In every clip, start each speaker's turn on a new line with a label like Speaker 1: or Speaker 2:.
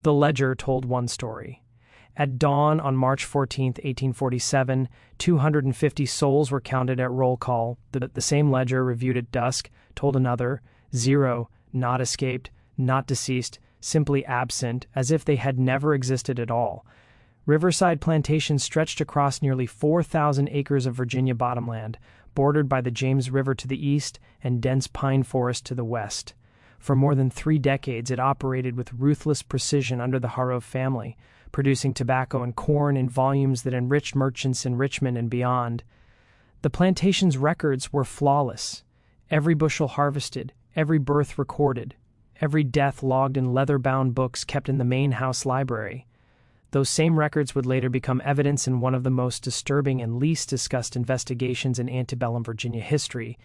Speaker 1: The ledger told one story. At dawn on March 14, 1847, 250 souls were counted at roll call. The same ledger, reviewed at dusk, told another, 0, not escaped, not deceased, simply absent, as if they had never existed at all. Riverside Plantation stretched across nearly 4,000 acres of Virginia bottomland, bordered by the James River to the east and dense pine forest to the west. For more than 3 decades, it operated with ruthless precision under the Harrove family, producing tobacco and corn in volumes that enriched merchants in Richmond and beyond. The plantation's records were flawless. Every bushel harvested, every birth recorded, every death logged in leather-bound books kept in the main house library. Those same records would later become evidence in one of the most disturbing and least discussed investigations in antebellum Virginia history.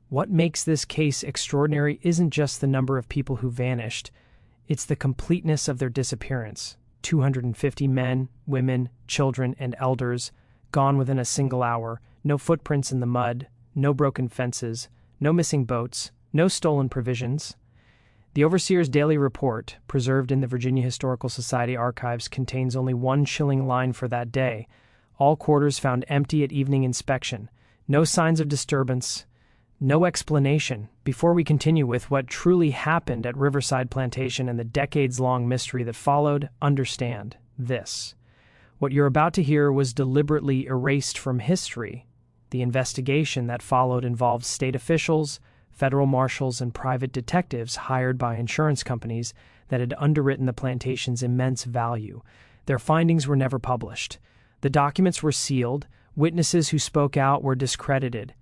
Speaker 1: What makes this case extraordinary isn't just the number of people who vanished, it's the completeness of their disappearance. 250 men, women, children, and elders, gone within a single hour, no footprints in the mud, no broken fences, no missing boats, no stolen provisions. The Overseer's daily report, preserved in the Virginia Historical Society archives, contains only one chilling line for that day. All quarters found empty at evening inspection. No signs of disturbance. No explanation. Before we continue with what truly happened at Riverside Plantation and the decades-long mystery that followed, understand this. What you're about to hear was deliberately erased from history. The investigation that followed involved state officials, federal marshals, and private detectives hired by insurance companies that had underwritten the plantation's immense value. Their findings were never published. The documents were sealed, witnesses who spoke out were discredited,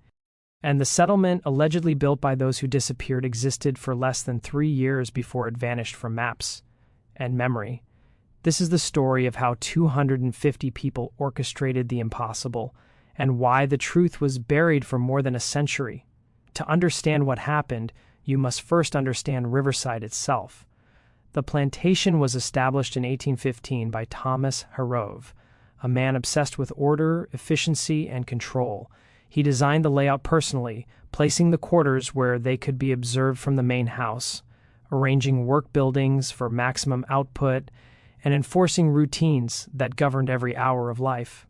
Speaker 1: and the settlement allegedly built by those who disappeared existed for less than 3 years before it vanished from maps and memory. This is the story of how 250 people orchestrated the impossible and why the truth was buried for more than a century. To understand what happened, you must first understand Riverside itself. The plantation was established in 1815 by Thomas Harrove, a man obsessed with order, efficiency, and control. He designed the layout personally, placing the quarters where they could be observed from the main house, arranging work buildings for maximum output, and enforcing routines that governed every hour of life.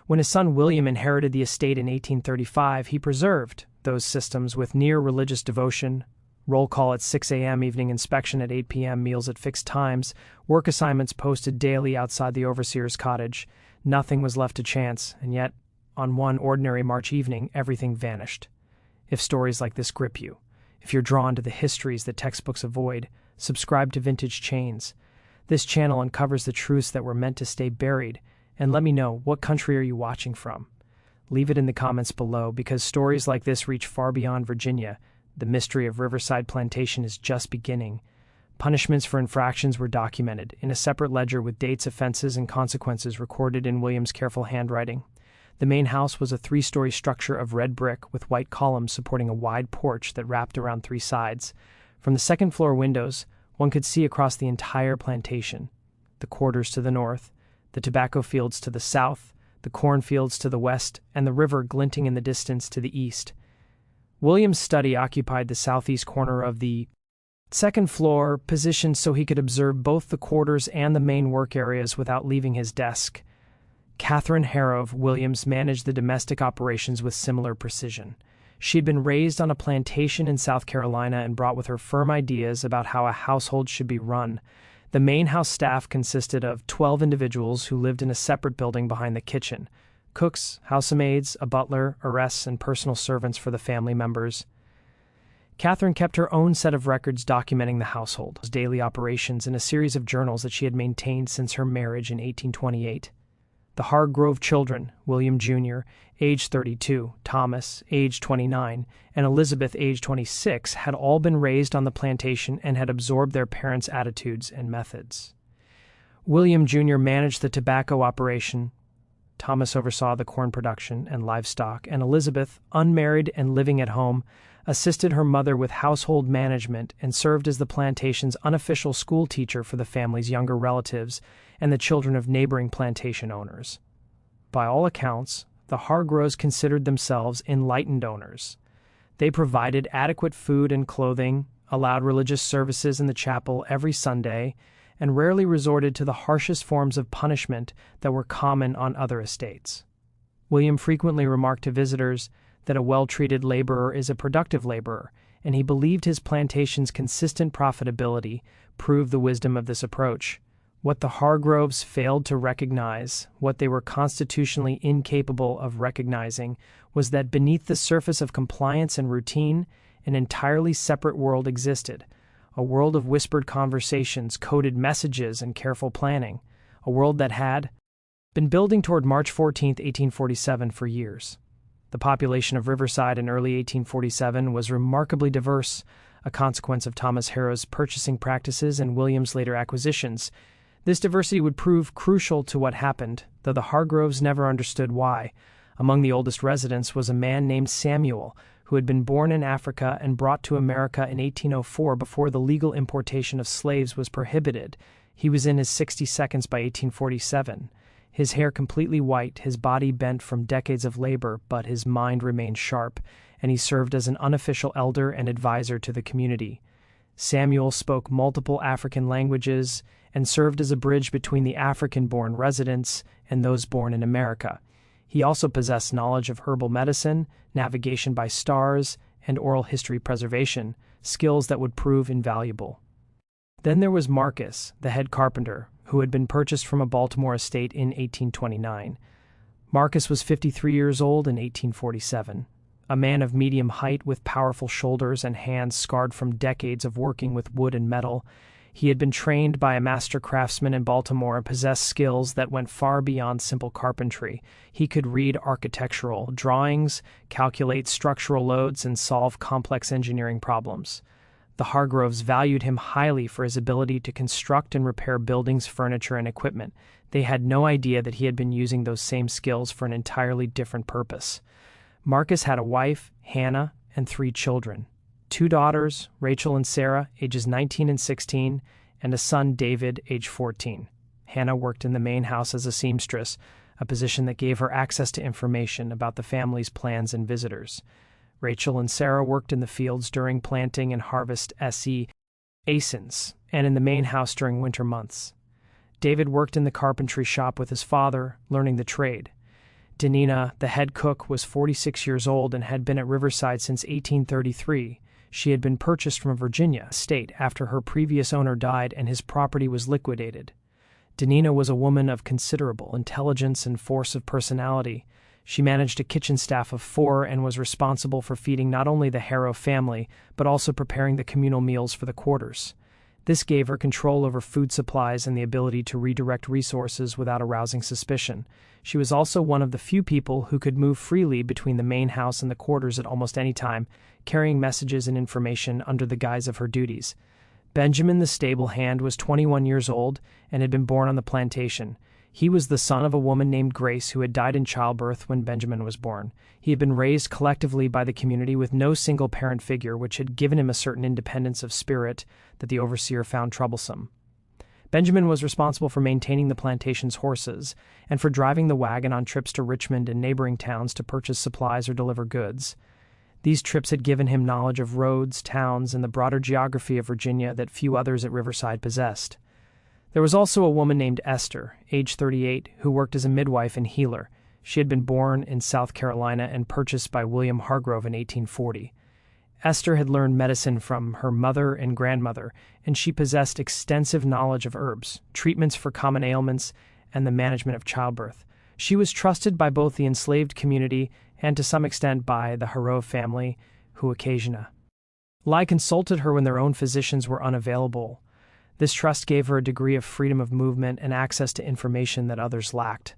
Speaker 1: When his son William inherited the estate in 1835, he preserved those systems with near-religious devotion: roll call at 6 a.m., evening inspection at 8 p.m., meals at fixed times, work assignments posted daily outside the overseer's cottage. Nothing was left to chance, and yet, on one ordinary March evening, everything vanished. If stories like this grip you, if you're drawn to the histories that textbooks avoid, subscribe to Vintage Chains. This channel uncovers the truths that were meant to stay buried, and let me know, what country are you watching from? Leave it in the comments below, because stories like this reach far beyond Virginia. The mystery of Riverside Plantation is just beginning. Punishments for infractions were documented in a separate ledger with dates, offenses, and consequences recorded in William's careful handwriting. The main house was a 3-story structure of red brick with white columns supporting a wide porch that wrapped around 3 sides. From the second-floor windows, one could see across the entire plantation: the quarters to the north, the tobacco fields to the south, the cornfields to the west, and the river glinting in the distance to the east. William's study occupied the southeast corner of the second floor, positioned so he could observe both the quarters and the main work areas without leaving his desk. Catherine Harrove Williams managed the domestic operations with similar precision. She had been raised on a plantation in South Carolina and brought with her firm ideas about how a household should be run. The main house staff consisted of 12 individuals who lived in a separate building behind the kitchen: cooks, housemaids, a butler, arrests, and personal servants for the family members. Catherine kept her own set of records documenting the household's daily operations in a series of journals that she had maintained since her marriage in 1828. The Hargrove children, William Jr., age 32, Thomas, age 29, and Elizabeth, age 26, had all been raised on the plantation and had absorbed their parents' attitudes and methods. William Jr. managed the tobacco operation. Thomas oversaw the corn production and livestock, and Elizabeth, unmarried and living at home, assisted her mother with household management and served as the plantation's unofficial school teacher for the family's younger relatives and the children of neighboring plantation owners. By all accounts, the Hargroves considered themselves enlightened owners. They provided adequate food and clothing, allowed religious services in the chapel every Sunday, and rarely resorted to the harshest forms of punishment that were common on other estates. William frequently remarked to visitors that a well-treated laborer is a productive laborer, and he believed his plantation's consistent profitability proved the wisdom of this approach. What the Hargroves failed to recognize, what they were constitutionally incapable of recognizing, was that beneath the surface of compliance and routine, an entirely separate world existed, a world of whispered conversations, coded messages, and careful planning, a world that had been building toward March 14, 1847 for years. The population of Riverside in early 1847 was remarkably diverse, a consequence of Thomas Harrow's purchasing practices and William's later acquisitions. This diversity would prove crucial to what happened, though the Hargroves never understood why. Among the oldest residents was a man named Samuel, who had been born in Africa and brought to America in 1804 before the legal importation of slaves was prohibited. He was in his 62nd by 1847. His hair completely white, his body bent from decades of labor, but his mind remained sharp, and he served as an unofficial elder and advisor to the community. Samuel spoke multiple African languages and served as a bridge between the African-born residents and those born in America. He also possessed knowledge of herbal medicine, navigation by stars, and oral history preservation, skills that would prove invaluable. Then there was Marcus, the head carpenter, who had been purchased from a Baltimore estate in 1829. Marcus was 53 years old in 1847. A man of medium height with powerful shoulders and hands scarred from decades of working with wood and metal, he had been trained by a master craftsman in Baltimore and possessed skills that went far beyond simple carpentry. He could read architectural drawings, calculate structural loads, and solve complex engineering problems. The Hargroves valued him highly for his ability to construct and repair buildings, furniture, and equipment. They had no idea that he had been using those same skills for an entirely different purpose. Marcus had a wife, Hannah, and 3 children. 2 daughters, Rachel and Sarah, ages 19 and 16, and a son, David, age 14. Hannah worked in the main house as a seamstress, a position that gave her access to information about the family's plans and visitors. Rachel and Sarah worked in the fields during planting and harvest seasons, and in the main house during winter months. David worked in the carpentry shop with his father, learning the trade. Danina, the head cook, was 46 years old and had been at Riverside since 1833. She had been purchased from a Virginia estate after her previous owner died and his property was liquidated. Danina was a woman of considerable intelligence and force of personality. She managed a kitchen staff of 4 and was responsible for feeding not only the Harrow family, but also preparing the communal meals for the quarters. This gave her control over food supplies and the ability to redirect resources without arousing suspicion. She was also one of the few people who could move freely between the main house and the quarters at almost any time, carrying messages and information under the guise of her duties. Benjamin, the stable hand, was 21 years old and had been born on the plantation. He was the son of a woman named Grace who had died in childbirth when Benjamin was born. He had been raised collectively by the community with no single parent figure, which had given him a certain independence of spirit that the overseer found troublesome. Benjamin was responsible for maintaining the plantation's horses and for driving the wagon on trips to Richmond and neighboring towns to purchase supplies or deliver goods. These trips had given him knowledge of roads, towns, and the broader geography of Virginia that few others at Riverside possessed. There was also a woman named Esther, age 38, who worked as a midwife and healer. She had been born in South Carolina and purchased by William Hargrove in 1840. Esther had learned medicine from her mother and grandmother, and she possessed extensive knowledge of herbs, treatments for common ailments, and the management of childbirth. She was trusted by both the enslaved community and to some extent by the Harrow family, who occasionally consulted her when their own physicians were unavailable. This trust gave her a degree of freedom of movement and access to information that others lacked.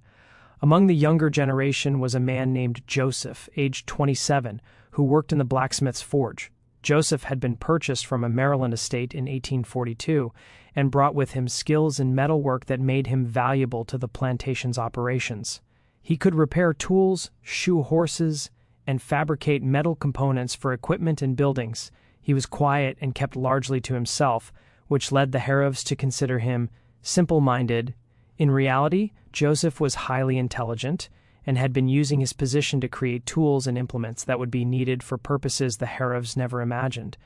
Speaker 1: Among the younger generation was a man named Joseph, aged 27, who worked in the blacksmith's forge. Joseph had been purchased from a Maryland estate in 1842 and brought with him skills in metalwork that made him valuable to the plantation's operations. He could repair tools, shoe horses, and fabricate metal components for equipment and buildings. He was quiet and kept largely to himself, which led the Harrows to consider him simple-minded. In reality, Joseph was highly intelligent and had been using his position to create tools and implements that would be needed for purposes the Harrows never imagined.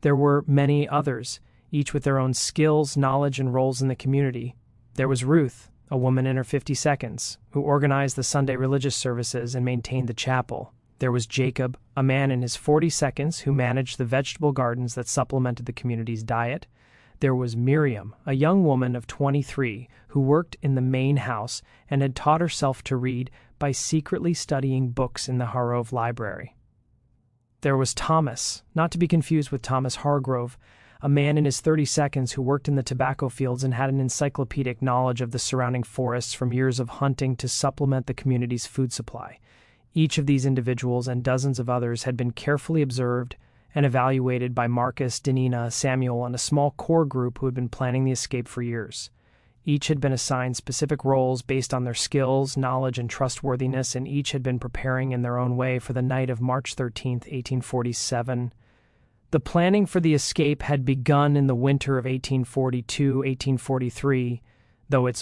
Speaker 1: There were many others, each with their own skills, knowledge, and roles in the community. There was Ruth, a woman in her 50s, who organized the Sunday religious services and maintained the chapel. There was Jacob, a man in his 40s who managed the vegetable gardens that supplemented the community's diet. There was Miriam, a young woman of 23 who worked in the main house and had taught herself to read by secretly studying books in the Harrove Library. There was Thomas, not to be confused with Thomas Hargrove, a man in his 30s who worked in the tobacco fields and had an encyclopedic knowledge of the surrounding forests from years of hunting to supplement the community's food supply. Each of these individuals and dozens of others had been carefully observed and evaluated by Marcus, Danina, Samuel, and a small core group who had been planning the escape for years. Each had been assigned specific roles based on their skills, knowledge, and trustworthiness, and each had been preparing in their own way for the night of March 13, 1847. The planning for the escape had begun in the winter of 1842-1843, though its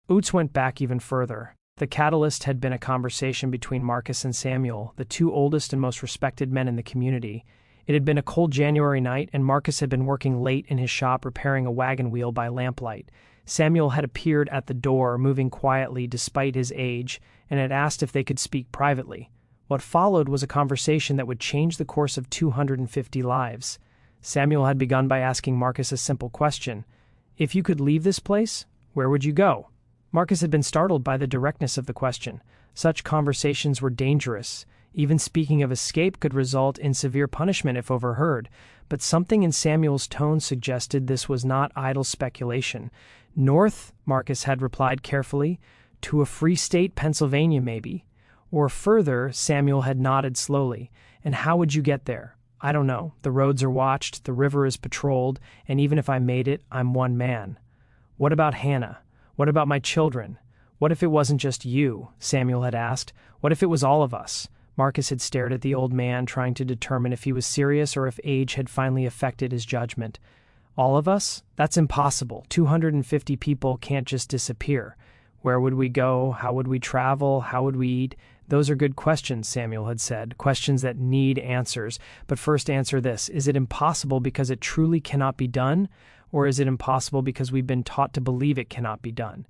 Speaker 1: roots went back even further. The catalyst had been a conversation between Marcus and Samuel, the two oldest and most respected men in the community. It had been a cold January night, and Marcus had been working late in his shop repairing a wagon wheel by lamplight. Samuel had appeared at the door, moving quietly despite his age, and had asked if they could speak privately. What followed was a conversation that would change the course of 250 lives. Samuel had begun by asking Marcus a simple question. If you could leave this place, where would you go? Marcus had been startled by the directness of the question. Such conversations were dangerous. Even speaking of escape could result in severe punishment if overheard, but something in Samuel's tone suggested this was not idle speculation. North, Marcus had replied carefully, to a free state, Pennsylvania maybe. Or further, Samuel had nodded slowly. And how would you get there? I don't know. The roads are watched, the river is patrolled, and even if I made it, I'm one man. What about Hannah? What about my children? What if it wasn't just you? Samuel had asked. What if it was all of us? Marcus had stared at the old man, trying to determine if he was serious or if age had finally affected his judgment. All of us? That's impossible. 250 people can't just disappear. Where would we go? How would we travel? How would we eat? Those are good questions, Samuel had said, questions that need answers. But first answer this. Is it impossible because it truly cannot be done? Or is it impossible because we've been taught to believe it cannot be done?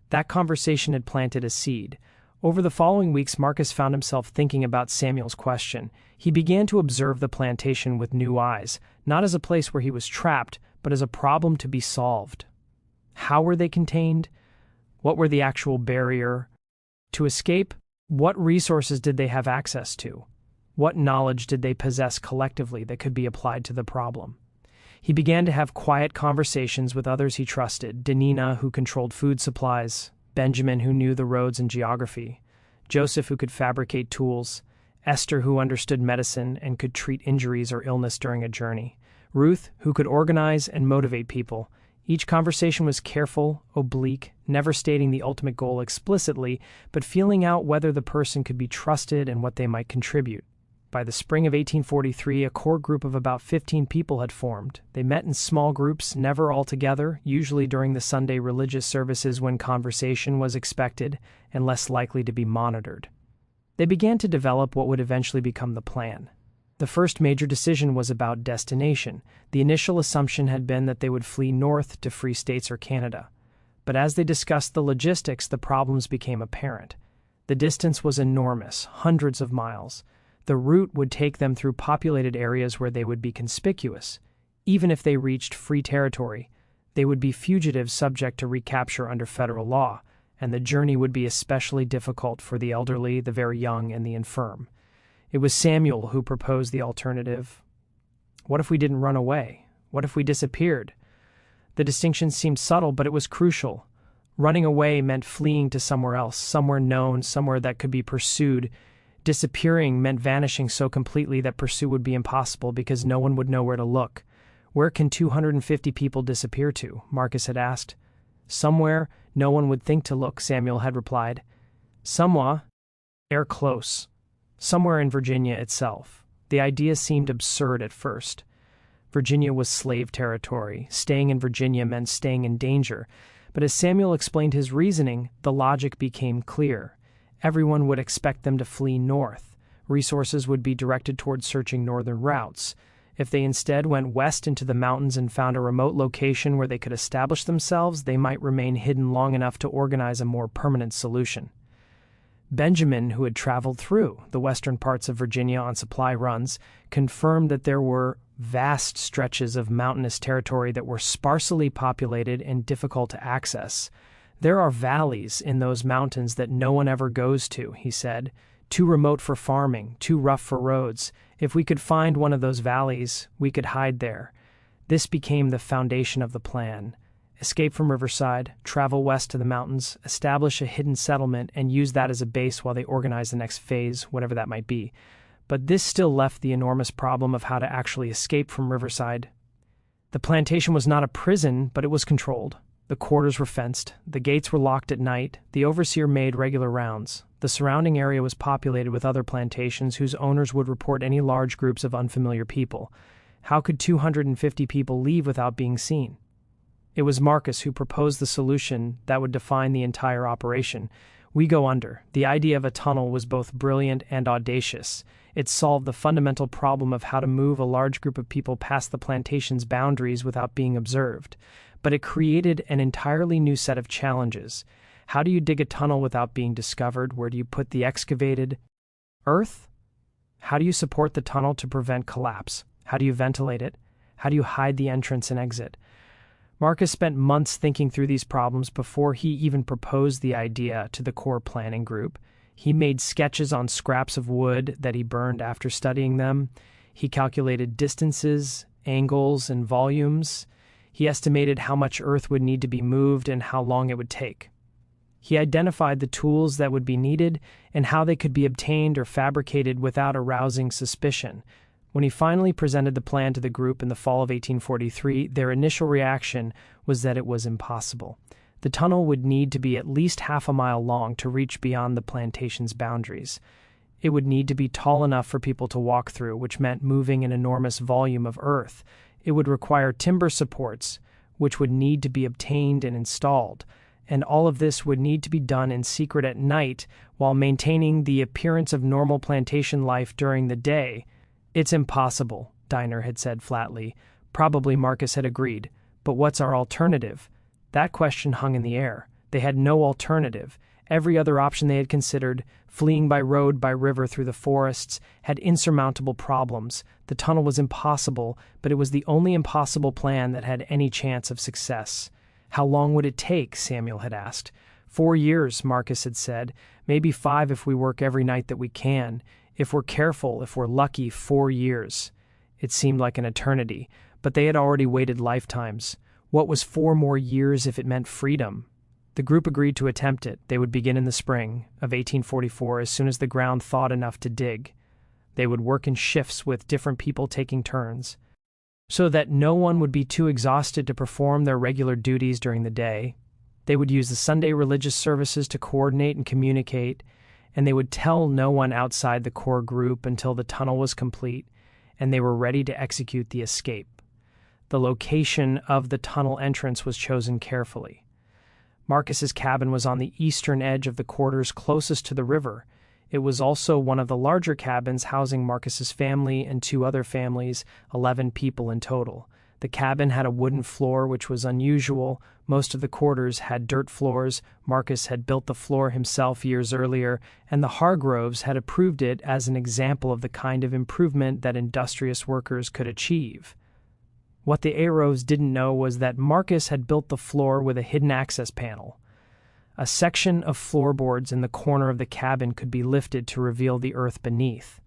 Speaker 1: That conversation had planted a seed. Over the following weeks, Marcus found himself thinking about Samuel's question. He began to observe the plantation with new eyes, not as a place where he was trapped, but as a problem to be solved. How were they contained? What were the actual barrier to escape? What resources did they have access to? What knowledge did they possess collectively that could be applied to the problem? He began to have quiet conversations with others he trusted, Danina, who controlled food supplies, Benjamin, who knew the roads and geography, Joseph, who could fabricate tools, Esther, who understood medicine and could treat injuries or illness during a journey, Ruth, who could organize and motivate people. Each conversation was careful, oblique, never stating the ultimate goal explicitly, but feeling out whether the person could be trusted and what they might contribute. By the spring of 1843, a core group of about 15 people had formed. They met in small groups, never all together, usually during the Sunday religious services when conversation was expected and less likely to be monitored. They began to develop what would eventually become the plan. The first major decision was about destination. The initial assumption had been that they would flee north to free states or Canada. But as they discussed the logistics, the problems became apparent. The distance was enormous, hundreds of miles. The route would take them through populated areas where they would be conspicuous. Even if they reached free territory, they would be fugitives subject to recapture under federal law, and the journey would be especially difficult for the elderly, the very young, and the infirm. It was Samuel who proposed the alternative. What if we didn't run away? What if we disappeared? The distinction seemed subtle, but it was crucial. Running away meant fleeing to somewhere else, somewhere known, somewhere that could be pursued. Disappearing meant vanishing so completely that pursuit would be impossible because no one would know where to look. Where can 250 people disappear to? Marcus had asked. Somewhere no one would think to look, Samuel had replied. Somewhere close. Somewhere in Virginia itself. The idea seemed absurd at first. Virginia was slave territory. Staying in Virginia meant staying in danger. But as Samuel explained his reasoning, the logic became clear. Everyone would expect them to flee north. Resources would be directed towards searching northern routes. If they instead went west into the mountains and found a remote location where they could establish themselves, they might remain hidden long enough to organize a more permanent solution. Benjamin, who had traveled through the western parts of Virginia on supply runs, confirmed that there were vast stretches of mountainous territory that were sparsely populated and difficult to access. "There are valleys in those mountains that no one ever goes to," he said. "Too remote for farming, too rough for roads. If we could find one of those valleys, we could hide there." This became the foundation of the plan. Escape from Riverside, travel west to the mountains, establish a hidden settlement, and use that as a base while they organize the next phase, whatever that might be. But this still left the enormous problem of how to actually escape from Riverside. The plantation was not a prison, but it was controlled. The quarters were fenced, the gates were locked at night, the overseer made regular rounds. The surrounding area was populated with other plantations whose owners would report any large groups of unfamiliar people. How could 250 people leave without being seen? It was Marcus who proposed the solution that would define the entire operation. "We go under." The idea of a tunnel was both brilliant and audacious. It solved the fundamental problem of how to move a large group of people past the plantation's boundaries without being observed. But it created an entirely new set of challenges. How do you dig a tunnel without being discovered? Where do you put the excavated earth? How do you support the tunnel to prevent collapse? How do you ventilate it? How do you hide the entrance and exit? Marcus spent months thinking through these problems before he even proposed the idea to the core planning group. He made sketches on scraps of wood that he burned after studying them. He calculated distances, angles, and volumes. He estimated how much earth would need to be moved and how long it would take. He identified the tools that would be needed and how they could be obtained or fabricated without arousing suspicion. When he finally presented the plan to the group in the fall of 1843, their initial reaction was that it was impossible. The tunnel would need to be at least half a mile long to reach beyond the plantation's boundaries. It would need to be tall enough for people to walk through, which meant moving an enormous volume of earth. It would require timber supports, which would need to be obtained and installed. And all of this would need to be done in secret at night while maintaining the appearance of normal plantation life during the day. "It's impossible," Diner had said flatly. Probably Marcus had agreed. But what's our alternative? That question hung in the air. They had no alternative. Every other option they had considered, fleeing by road, by river, through the forests, had insurmountable problems. The tunnel was impossible, but it was the only impossible plan that had any chance of success. "How long would it take?" Samuel had asked. 4 years, Marcus had said. "Maybe 5 if we work every night that we can. If we're careful, if we're lucky, 4 years. It seemed like an eternity, but they had already waited lifetimes. What was 4 more years if it meant freedom? The group agreed to attempt it. They would begin in the spring of 1844 as soon as the ground thawed enough to dig. They would work in shifts with different people taking turns, so that no one would be too exhausted to perform their regular duties during the day. They would use the Sunday religious services to coordinate and communicate, and they would tell no one outside the core group until the tunnel was complete and they were ready to execute the escape. The location of the tunnel entrance was chosen carefully. Marcus's cabin was on the eastern edge of the quarters closest to the river. It was also one of the larger cabins housing Marcus's family and 2 other families, 11 people in total. The cabin had a wooden floor, which was unusual. Most of the quarters had dirt floors. Marcus had built the floor himself years earlier, and the Hargroves had approved it as an example of the kind of improvement that industrious workers could achieve. What the Aros didn't know was that Marcus had built the floor with a hidden access panel. A section of floorboards in the corner of the cabin could be lifted to reveal the earth beneath.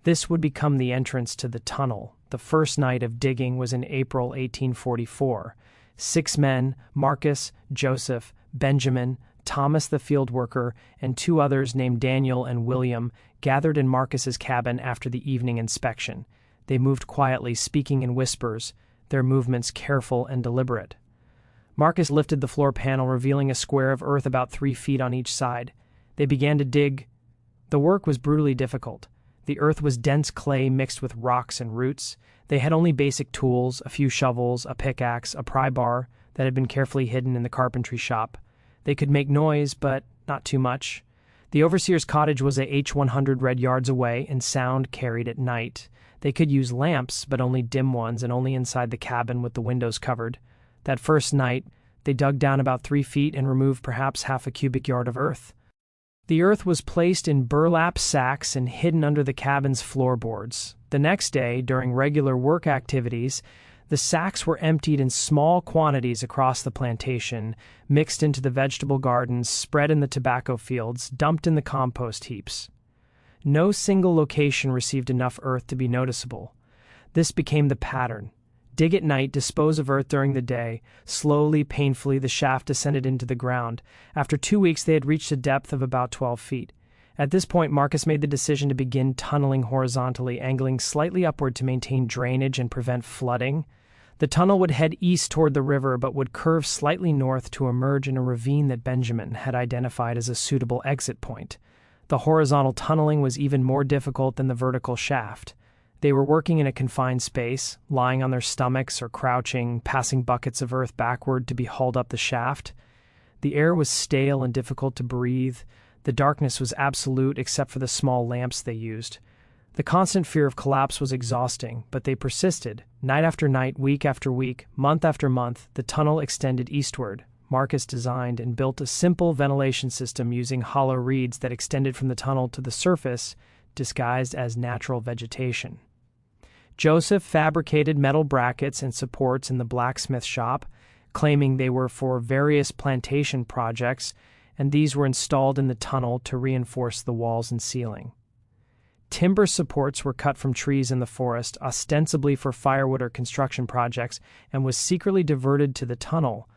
Speaker 1: This would become the entrance to the tunnel. The first night of digging was in April 1844. 6 men, Marcus, Joseph, Benjamin, Thomas the field worker, and 2 others named Daniel and William, gathered in Marcus's cabin after the evening inspection. They moved quietly, speaking in whispers, their movements careful and deliberate. Marcus lifted the floor panel, revealing a square of earth about 3 feet on each side. They began to dig. The work was brutally difficult. The earth was dense clay mixed with rocks and roots. They had only basic tools, a few shovels, a pickaxe, a pry bar that had been carefully hidden in the carpentry shop. They could make noise, but not too much. The overseer's cottage was a H100 red yards away, and sound carried at night. They could use lamps, but only dim ones and only inside the cabin with the windows covered. That first night, they dug down about 3 feet and removed perhaps half a cubic yard of earth. The earth was placed in burlap sacks and hidden under the cabin's floorboards. The next day, during regular work activities, the sacks were emptied in small quantities across the plantation, mixed into the vegetable gardens, spread in the tobacco fields, dumped in the compost heaps. No single location received enough earth to be noticeable. This became the pattern. Dig at night, dispose of earth during the day. Slowly, painfully, the shaft descended into the ground. After 2 weeks, they had reached a depth of about 12 feet. At this point, Marcus made the decision to begin tunneling horizontally, angling slightly upward to maintain drainage and prevent flooding. The tunnel would head east toward the river, but would curve slightly north to emerge in a ravine that Benjamin had identified as a suitable exit point. The horizontal tunneling was even more difficult than the vertical shaft. They were working in a confined space, lying on their stomachs or crouching, passing buckets of earth backward to be hauled up the shaft. The air was stale and difficult to breathe. The darkness was absolute except for the small lamps they used. The constant fear of collapse was exhausting, but they persisted. Night after night, week after week, month after month, the tunnel extended eastward. Marcus designed and built a simple ventilation system using hollow reeds that extended from the tunnel to the surface, disguised as natural vegetation. Joseph fabricated metal brackets and supports in the blacksmith shop, claiming they were for various plantation projects, and these were installed in the tunnel to reinforce the walls and ceiling. Timber supports were cut from trees in the forest, ostensibly for firewood or construction projects, and was secretly diverted to the tunnel.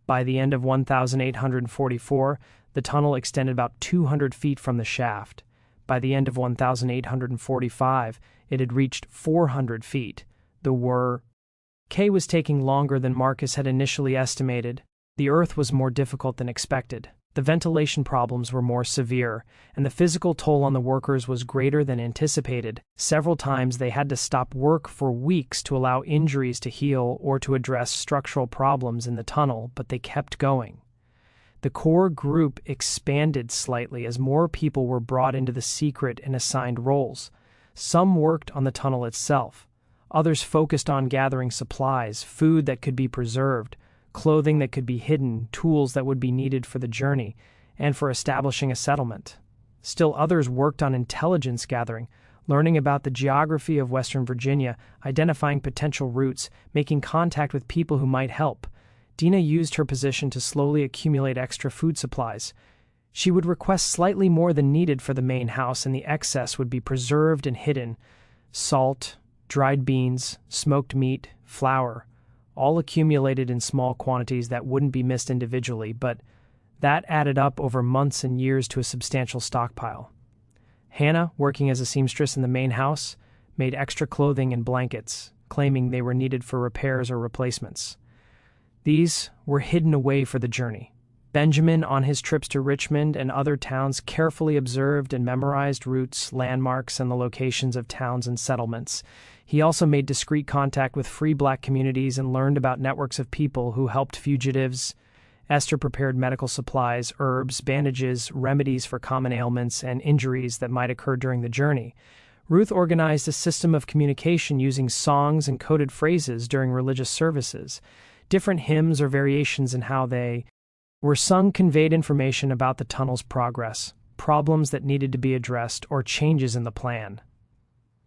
Speaker 1: By the end of 1844, the tunnel extended about 200 feet from the shaft. By the end of 1845, it had reached 400 feet. The work was taking longer than Marcus had initially estimated. The earth was more difficult than expected. The ventilation problems were more severe, and the physical toll on the workers was greater than anticipated. Several times they had to stop work for weeks to allow injuries to heal or to address structural problems in the tunnel, but they kept going. The core group expanded slightly as more people were brought into the secret and assigned roles. Some worked on the tunnel itself. Others focused on gathering supplies, food that could be preserved, clothing that could be hidden, tools that would be needed for the journey, and for establishing a settlement. Still others worked on intelligence gathering, learning about the geography of Western Virginia, identifying potential routes, making contact with people who might help. Dina used her position to slowly accumulate extra food supplies. She would request slightly more than needed for the main house, and the excess would be preserved and hidden. Salt, dried beans, smoked meat, flour, all accumulated in small quantities that wouldn't be missed individually, but that added up over months and years to a substantial stockpile. Hannah, working as a seamstress in the main house, made extra clothing and blankets, claiming they were needed for repairs or replacements. These were hidden away for the journey. Benjamin, on his trips to Richmond and other towns, carefully observed and memorized routes, landmarks, and the locations of towns and settlements. He also made discreet contact with free black communities and learned about networks of people who helped fugitives. Esther prepared medical supplies, herbs, bandages, remedies for common ailments and injuries that might occur during the journey. Ruth organized a system of communication using songs and coded phrases during religious services. Different hymns or variations in how they were sung conveyed information about the tunnel's progress, problems that needed to be addressed, or changes in the plan.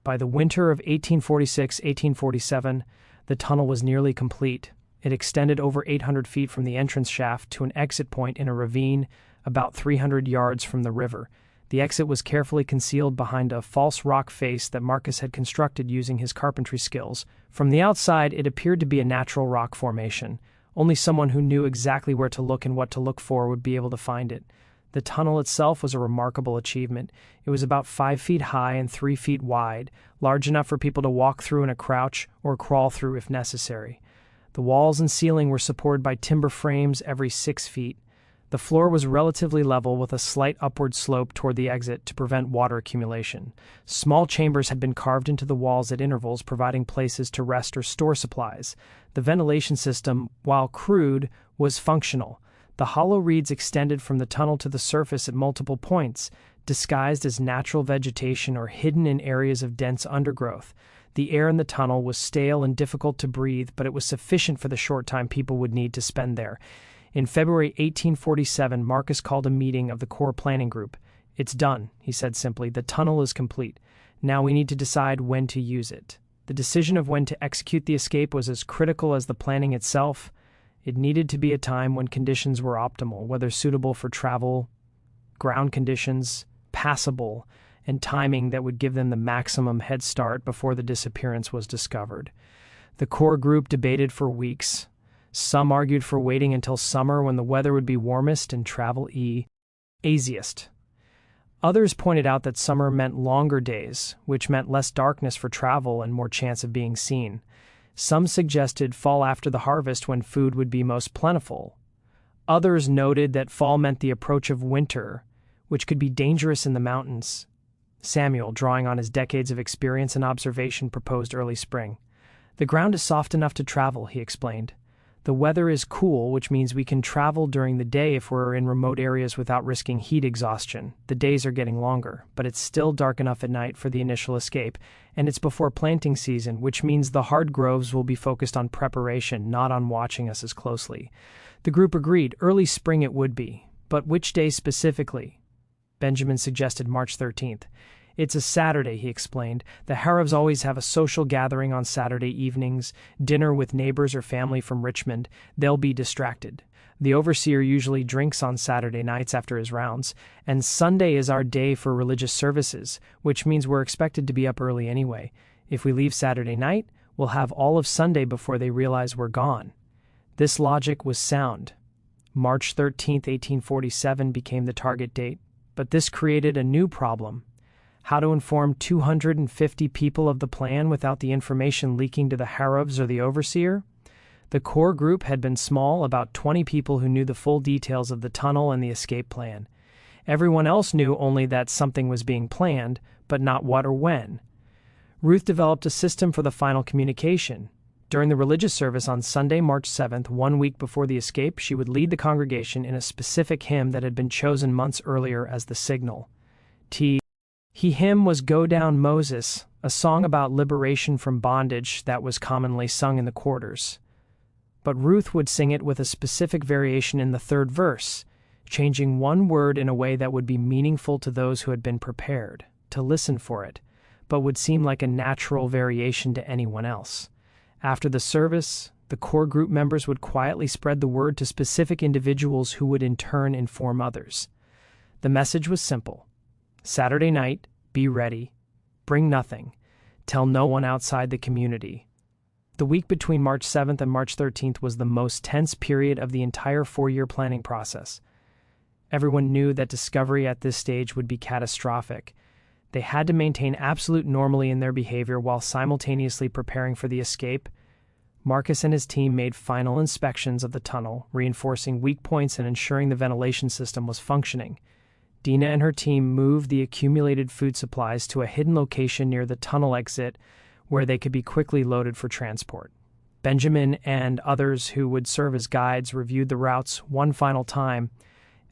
Speaker 1: By the winter of 1846-1847, the tunnel was nearly complete. It extended over 800 feet from the entrance shaft to an exit point in a ravine about 300 yards from the river. The exit was carefully concealed behind a false rock face that Marcus had constructed using his carpentry skills. From the outside, it appeared to be a natural rock formation. Only someone who knew exactly where to look and what to look for would be able to find it. The tunnel itself was a remarkable achievement. It was about 5 feet high and 3 feet wide, large enough for people to walk through in a crouch or crawl through if necessary. The walls and ceiling were supported by timber frames every 6 feet. The floor was relatively level with a slight upward slope toward the exit to prevent water accumulation. Small chambers had been carved into the walls at intervals, providing places to rest or store supplies. The ventilation system, while crude, was functional. The hollow reeds extended from the tunnel to the surface at multiple points, disguised as natural vegetation or hidden in areas of dense undergrowth. The air in the tunnel was stale and difficult to breathe, but it was sufficient for the short time people would need to spend there. In February 1847, Marcus called a meeting of the Corps planning group. "It's done," he said simply. "The tunnel is complete. Now we need to decide when to use it." The decision of when to execute the escape was as critical as the planning itself. It needed to be a time when conditions were optimal, whether suitable for travel, ground conditions, passable, and timing that would give them the maximum head start before the disappearance was discovered. The Corps group debated for weeks. Some argued for waiting until summer when the weather would be warmest and travel easiest. Others pointed out that summer meant longer days, which meant less darkness for travel and more chance of being seen. Some suggested fall after the harvest when food would be most plentiful. Others noted that fall meant the approach of winter, which could be dangerous in the mountains. Samuel, drawing on his decades of experience and observation, proposed early spring. "The ground is soft enough to travel," he explained. "The weather is cool, which means we can travel during the day if we're in remote areas without risking heat exhaustion. The days are getting longer, but it's still dark enough at night for the initial escape, and it's before planting season, which means the hard groves will be focused on preparation, not on watching us as closely." The group agreed early spring it would be, but which day specifically? Benjamin suggested March 13th. "It's a Saturday," he explained. "The Harrovs always have a social gathering on Saturday evenings, dinner with neighbors or family from Richmond. They'll be distracted. The overseer usually drinks on Saturday nights after his rounds, and Sunday is our day for religious services, which means we're expected to be up early anyway. If we leave Saturday night, we'll have all of Sunday before they realize we're gone." This logic was sound. March 13th, 1847 became the target date, but this created a new problem. How to inform 250 people of the plan without the information leaking to the Harrovs or the overseer? The Corps group had been small, about 20 people who knew the full details of the tunnel and the escape plan. Everyone else knew only that something was being planned, but not what or when. Ruth developed a system for the final communication. During the religious service on Sunday, March 7th, 1 week before the escape, she would lead the congregation in a specific hymn that had been chosen months earlier as the signal. The hymn was "Go Down Moses," a song about liberation from bondage that was commonly sung in the quarters. But Ruth would sing it with a specific variation in the third verse, changing one word in a way that would be meaningful to those who had been prepared to listen for it, but would seem like a natural variation to anyone else. After the service, the Corps group members would quietly spread the word to specific individuals who would in turn inform others. The message was simple. Saturday night, be ready. Bring nothing. Tell no one outside the community. The week between March 7th and March 13th was the most tense period of the entire 4-year planning process. Everyone knew that discovery at this stage would be catastrophic. They had to maintain absolute normalcy in their behavior while simultaneously preparing for the escape. Marcus and his team made final inspections of the tunnel, reinforcing weak points and ensuring the ventilation system was functioning. Dina and her team moved the accumulated food supplies to a hidden location near the tunnel exit where they could be quickly loaded for transport. Benjamin and others who would serve as guides reviewed the routes one final time.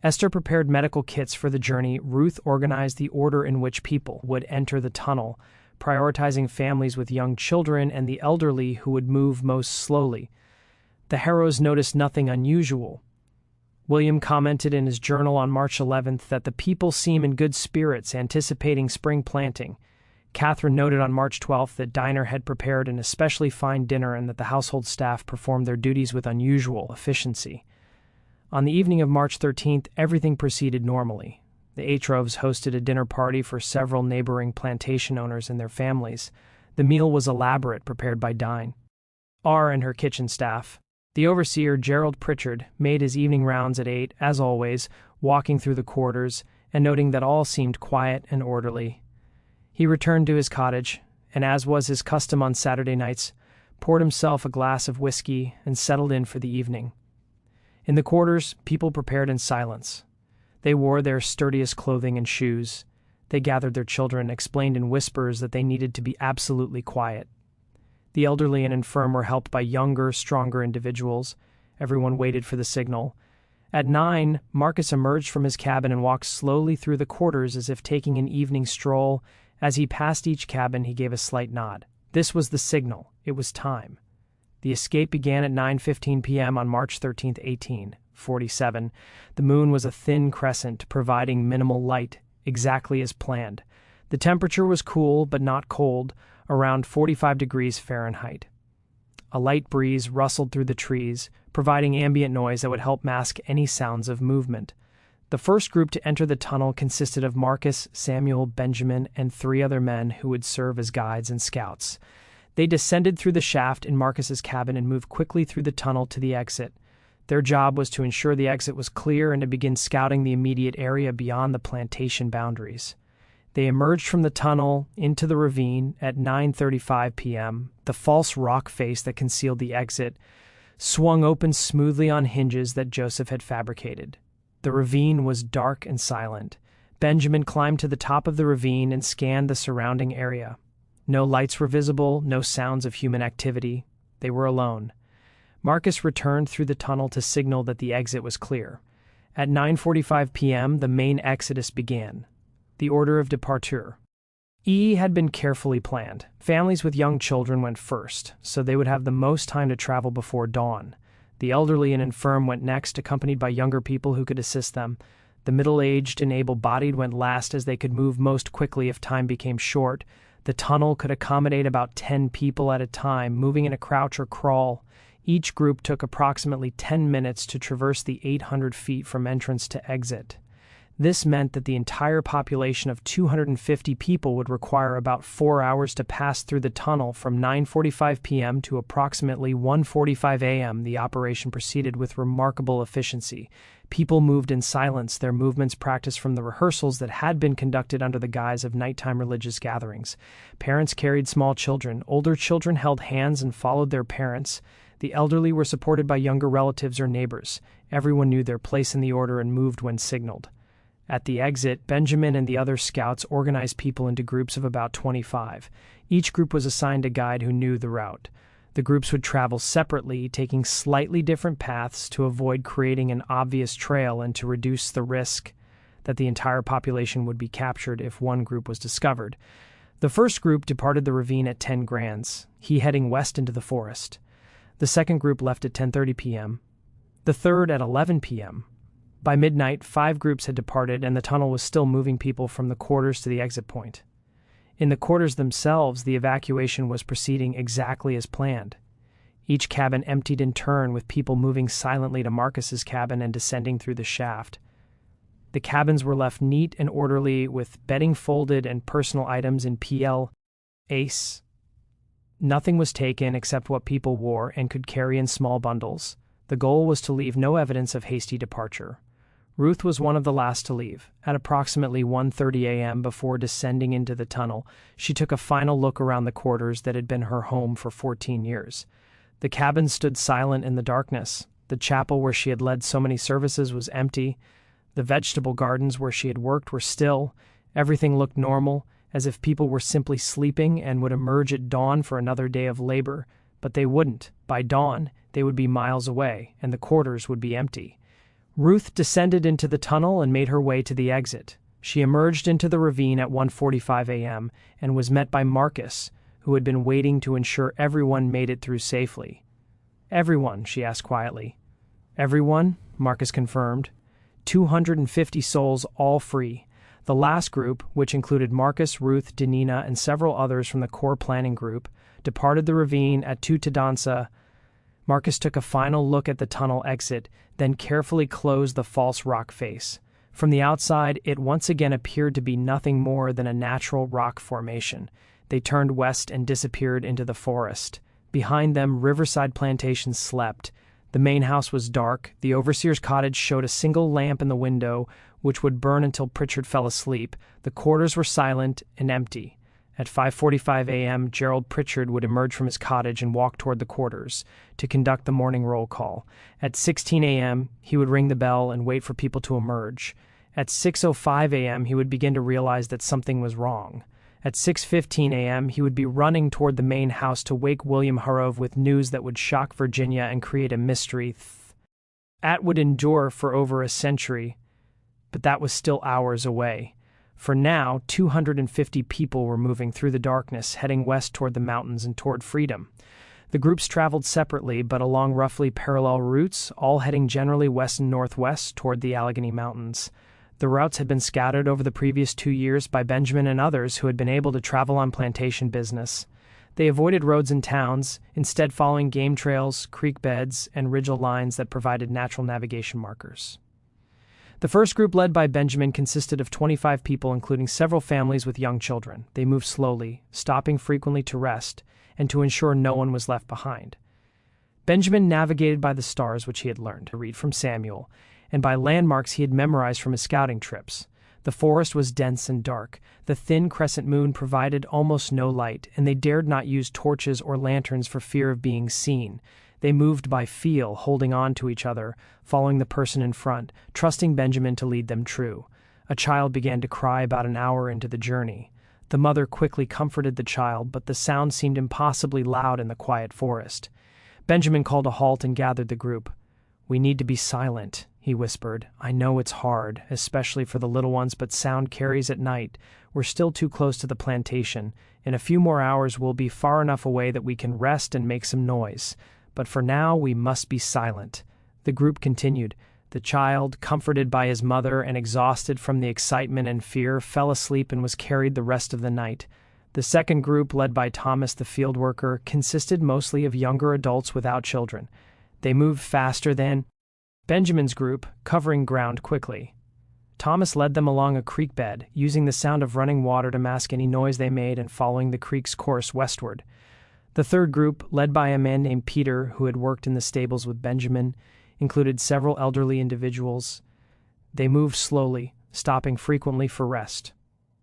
Speaker 1: Esther prepared medical kits for the journey. Ruth organized the order in which people would enter the tunnel, prioritizing families with young children and the elderly who would move most slowly. The Harrows noticed nothing unusual. William commented in his journal on March 11th that the people seem in good spirits, anticipating spring planting. Catherine noted on March 12th that Diner had prepared an especially fine dinner and that the household staff performed their duties with unusual efficiency. On the evening of March 13th, everything proceeded normally. The Atroves hosted a dinner party for several neighboring plantation owners and their families. The meal was elaborate, prepared by Dine R. and her kitchen staff. The overseer, Gerald Pritchard, made his evening rounds at 8, as always, walking through the quarters and noting that all seemed quiet and orderly. He returned to his cottage, and as was his custom on Saturday nights, poured himself a glass of whiskey and settled in for the evening. In the quarters, people prepared in silence. They wore their sturdiest clothing and shoes. They gathered their children, explained in whispers that they needed to be absolutely quiet. The elderly and infirm were helped by younger, stronger individuals. Everyone waited for the signal. At 9, Marcus emerged from his cabin and walked slowly through the quarters as if taking an evening stroll. As he passed each cabin, he gave a slight nod. This was the signal. It was time. The escape began at 9:15 p.m. on March 13, 1847. The moon was a thin crescent, providing minimal light, exactly as planned. The temperature was cool but not cold, around 45 degrees Fahrenheit. A light breeze rustled through the trees, providing ambient noise that would help mask any sounds of movement. The first group to enter the tunnel consisted of Marcus, Samuel, Benjamin, and 3 other men who would serve as guides and scouts. They descended through the shaft in Marcus's cabin and moved quickly through the tunnel to the exit. Their job was to ensure the exit was clear and to begin scouting the immediate area beyond the plantation boundaries. They emerged from the tunnel into the ravine at 9:35 p.m. The false rock face that concealed the exit swung open smoothly on hinges that Joseph had fabricated. The ravine was dark and silent. Benjamin climbed to the top of the ravine and scanned the surrounding area. No lights were visible, no sounds of human activity. They were alone. Marcus returned through the tunnel to signal that the exit was clear. At 9:45 p.m., the main exodus began. The order of departure had been carefully planned. Families with young children went first, so they would have the most time to travel before dawn. The elderly and infirm went next, accompanied by younger people who could assist them. The middle-aged and able-bodied went last, as they could move most quickly if time became short. The tunnel could accommodate about 10 people at a time, moving in a crouch or crawl. Each group took approximately 10 minutes to traverse the 800 feet from entrance to exit. This meant that the entire population of 250 people would require about 4 hours to pass through the tunnel. From 9:45 p.m. to approximately 1:45 a.m., the operation proceeded with remarkable efficiency. People moved in silence, their movements practiced from the rehearsals that had been conducted under the guise of nighttime religious gatherings. Parents carried small children. Older children held hands and followed their parents. The elderly were supported by younger relatives or neighbors. Everyone knew their place in the order and moved when signaled. At the exit, Benjamin and the other scouts organized people into groups of about 25. Each group was assigned a guide who knew the route. The groups would travel separately, taking slightly different paths to avoid creating an obvious trail and to reduce the risk that the entire population would be captured if one group was discovered. The first group departed the ravine at 10 grands, he heading west into the forest. The second group left at 10:30 p.m. The third at 11 p.m. By midnight, 5 groups had departed, and the tunnel was still moving people from the quarters to the exit point. In the quarters themselves, the evacuation was proceeding exactly as planned. Each cabin emptied in turn, with people moving silently to Marcus's cabin and descending through the shaft. The cabins were left neat and orderly, with bedding folded and personal items in place. Nothing was taken except what people wore and could carry in small bundles. The goal was to leave no evidence of hasty departure. Ruth was one of the last to leave. At approximately 1:30 a.m., before descending into the tunnel, she took a final look around the quarters that had been her home for 14 years. The cabin stood silent in the darkness. The chapel where she had led so many services was empty. The vegetable gardens where she had worked were still. Everything looked normal, as if people were simply sleeping and would emerge at dawn for another day of labor. But they wouldn't. By dawn, they would be miles away, and the quarters would be empty. Ruth descended into the tunnel and made her way to the exit. She emerged into the ravine at 1:45 a.m. and was met by Marcus, who had been waiting to ensure everyone made it through safely. "Everyone?" she asked quietly. "Everyone," Marcus confirmed. 250 souls, all free. The last group, which included Marcus, Ruth, Danina, and several others from the core planning group, departed the ravine at 2 to Dansa. Marcus took a final look at the tunnel exit, then carefully closed the false rock face. From the outside, it once again appeared to be nothing more than a natural rock formation. They turned west and disappeared into the forest. Behind them, Riverside Plantation slept. The main house was dark. The overseer's cottage showed a single lamp in the window, which would burn until Pritchard fell asleep. The quarters were silent and empty. At 5:45 a.m., Gerald Pritchard would emerge from his cottage and walk toward the quarters to conduct the morning roll call. At 16 a.m., he would ring the bell and wait for people to emerge. At 6:05 a.m., he would begin to realize that something was wrong. At 6:15 a.m., he would be running toward the main house to wake William Harrove with news that would shock Virginia and create a mystery that would endure for over a century. But that was still hours away. For now, 250 people were moving through the darkness, heading west toward the mountains and toward freedom. The groups traveled separately but along roughly parallel routes, all heading generally west and northwest toward the Allegheny Mountains. The routes had been scouted over the previous 2 years by Benjamin and others who had been able to travel on plantation business. They avoided roads and towns, instead following game trails, creek beds, and ridge lines that provided natural navigation markers. The first group, led by Benjamin, consisted of 25 people, including several families with young children. They moved slowly, stopping frequently to rest and to ensure no one was left behind. Benjamin navigated by the stars, which he had learned to read from Samuel, and by landmarks he had memorized from his scouting trips. The forest was dense and dark. The thin crescent moon provided almost no light, and they dared not use torches or lanterns for fear of being seen. They moved by feel, holding on to each other, following the person in front, trusting Benjamin to lead them true. A child began to cry about an hour into the journey. The mother quickly comforted the child, but the sound seemed impossibly loud in the quiet forest. Benjamin called a halt and gathered the group. "We need to be silent," he whispered. "I know it's hard, especially for the little ones, but sound carries at night. We're still too close to the plantation. In a few more hours we'll be far enough away that we can rest and make some noise. But for now we must be silent." The group continued. The child, comforted by his mother and exhausted from the excitement and fear, fell asleep and was carried the rest of the night. The second group, led by Thomas the field worker, consisted mostly of younger adults without children. They moved faster than Benjamin's group, covering ground quickly. Thomas led them along a creek bed, using the sound of running water to mask any noise they made and following the creek's course westward. The third group, led by a man named Peter, who had worked in the stables with Benjamin, included several elderly individuals. They moved slowly, stopping frequently for rest.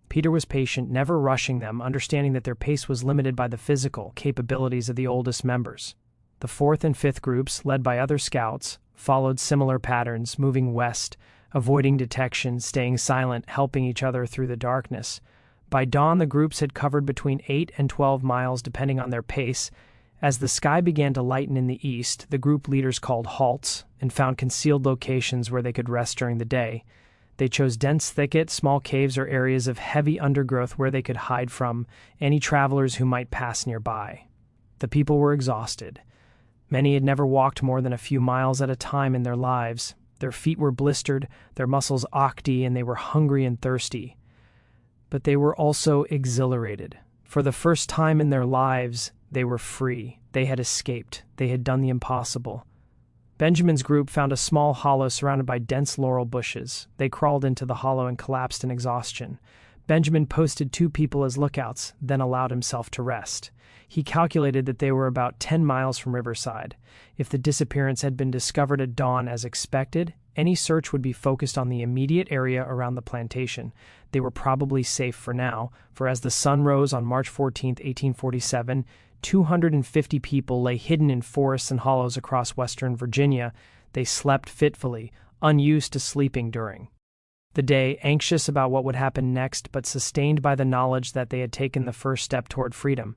Speaker 1: Peter was patient, never rushing them, understanding that their pace was limited by the physical capabilities of the oldest members. The fourth and fifth groups, led by other scouts, followed similar patterns, moving west, avoiding detection, staying silent, helping each other through the darkness. By dawn, the groups had covered between 8 and 12 miles, depending on their pace. As the sky began to lighten in the east, the group leaders called halts and found concealed locations where they could rest during the day. They chose dense thicket, small caves, or areas of heavy undergrowth where they could hide from any travelers who might pass nearby. The people were exhausted. Many had never walked more than a few miles at a time in their lives. Their feet were blistered, their muscles achty, and they were hungry and thirsty. But they were also exhilarated. For the first time in their lives, they were free. They had escaped. They had done the impossible. Benjamin's group found a small hollow surrounded by dense laurel bushes. They crawled into the hollow and collapsed in exhaustion. Benjamin posted 2 people as lookouts, then allowed himself to rest. He calculated that they were about 10 miles from Riverside. If the disappearance had been discovered at dawn as expected, any search would be focused on the immediate area around the plantation. They were probably safe for now, for as the sun rose on March 14, 1847, 250 people lay hidden in forests and hollows across western Virginia. They slept fitfully, unused to sleeping during the day, anxious about what would happen next, but sustained by the knowledge that they had taken the first step toward freedom.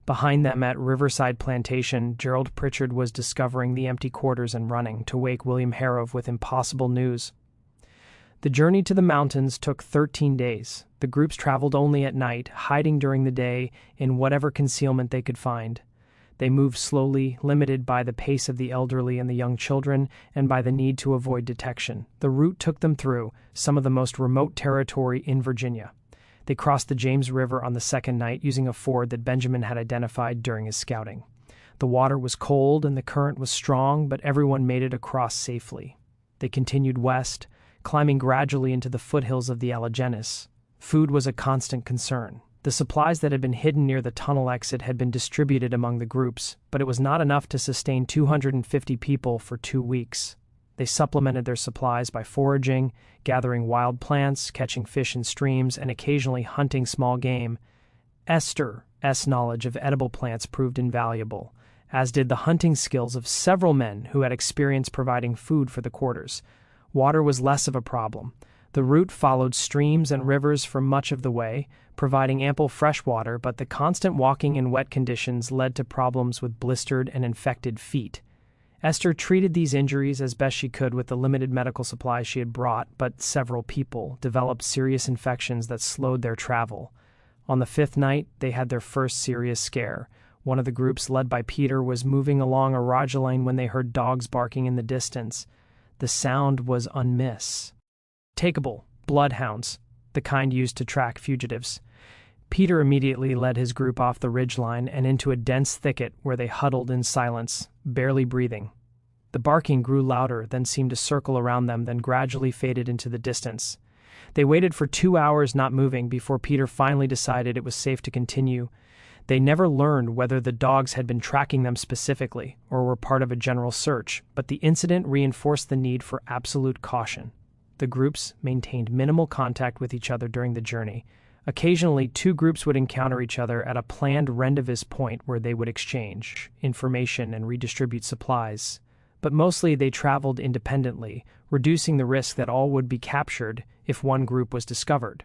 Speaker 1: Behind them at Riverside Plantation, Gerald Pritchard was discovering the empty quarters and running to wake William Harrove with impossible news. The journey to the mountains took 13 days. The groups traveled only at night, hiding during the day in whatever concealment they could find. They moved slowly, limited by the pace of the elderly and the young children, and by the need to avoid detection. The route took them through some of the most remote territory in Virginia. They crossed the James River on the second night using a ford that Benjamin had identified during his scouting. The water was cold and the current was strong, but everyone made it across safely. They continued west, climbing gradually into the foothills of the Alleghenies. Food was a constant concern. The supplies that had been hidden near the tunnel exit had been distributed among the groups, but it was not enough to sustain 250 people for 2 weeks. They supplemented their supplies by foraging, gathering wild plants, catching fish in streams, and occasionally hunting small game. Esther's knowledge of edible plants proved invaluable, as did the hunting skills of several men who had experience providing food for the quarters. Water was less of a problem. The route followed streams and rivers for much of the way, providing ample fresh water, but the constant walking in wet conditions led to problems with blistered and infected feet. Esther treated these injuries as best she could with the limited medical supplies she had brought, but several people developed serious infections that slowed their travel. On the fifth night, they had their first serious scare. One of the groups, led by Peter, was moving along a Raja lane when they heard dogs barking in the distance. The sound was unmistakable. Bloodhounds, the kind used to track fugitives. Peter immediately led his group off the ridgeline and into a dense thicket where they huddled in silence, barely breathing. The barking grew louder, then seemed to circle around them, then gradually faded into the distance. They waited for 2 hours not moving before Peter finally decided it was safe to continue. They never learned whether the dogs had been tracking them specifically or were part of a general search, but the incident reinforced the need for absolute caution. The groups maintained minimal contact with each other during the journey. Occasionally, two groups would encounter each other at a planned rendezvous point where they would exchange information and redistribute supplies. But mostly they traveled independently, reducing the risk that all would be captured if one group was discovered.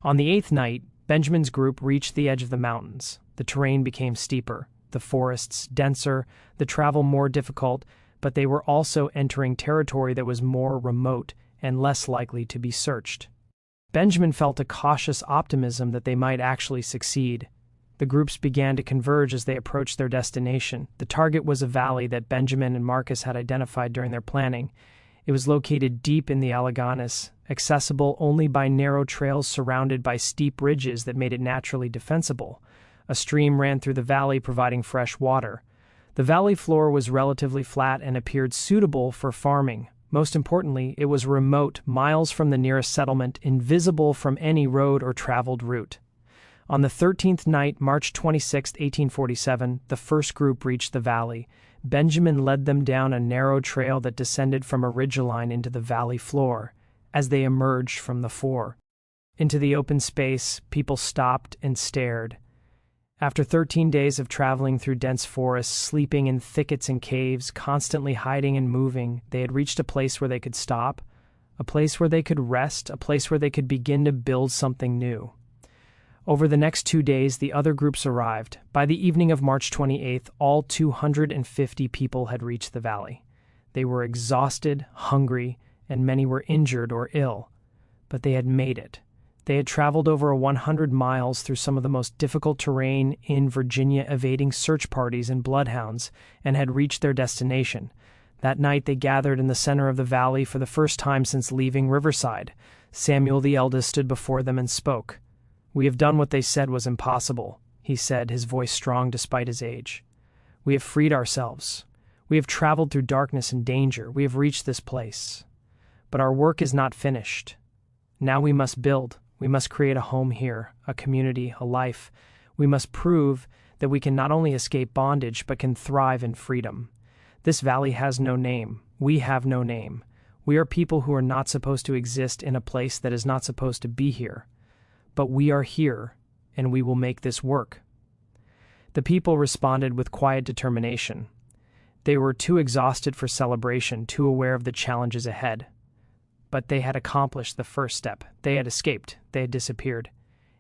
Speaker 1: On the eighth night, Benjamin's group reached the edge of the mountains. The terrain became steeper, the forests denser, the travel more difficult, but they were also entering territory that was more remote and less likely to be searched. Benjamin felt a cautious optimism that they might actually succeed. The groups began to converge as they approached their destination. The target was a valley that Benjamin and Marcus had identified during their planning. It was located deep in the Alleghanies, accessible only by narrow trails surrounded by steep ridges that made it naturally defensible. A stream ran through the valley, providing fresh water. The valley floor was relatively flat and appeared suitable for farming. Most importantly, it was remote, miles from the nearest settlement, invisible from any road or traveled route. On the 13th night, March 26, 1847, the first group reached the valley. Benjamin led them down a narrow trail that descended from a ridgeline into the valley floor. As they emerged from the fore into the open space, people stopped and stared. After 13 days of traveling through dense forests, sleeping in thickets and caves, constantly hiding and moving, they had reached a place where they could stop, a place where they could rest, a place where they could begin to build something new. Over the next 2 days, the other groups arrived. By the evening of March 28th, all 250 people had reached the valley. They were exhausted, hungry, and many were injured or ill. But they had made it. They had traveled over 100 miles through some of the most difficult terrain in Virginia, evading search parties and bloodhounds, and had reached their destination. That night they gathered in the center of the valley for the first time since leaving Riverside. Samuel the eldest stood before them and spoke. "We have done what they said was impossible," he said, his voice strong despite his age. "We have freed ourselves. We have traveled through darkness and danger. We have reached this place. But our work is not finished. Now we must build. We must create a home here, a community, a life. We must prove that we can not only escape bondage, but can thrive in freedom. This valley has no name. We have no name. We are people who are not supposed to exist in a place that is not supposed to be here. But we are here, and we will make this work." The people responded with quiet determination. They were too exhausted for celebration, too aware of the challenges ahead. But they had accomplished the first step. They had escaped. They had disappeared.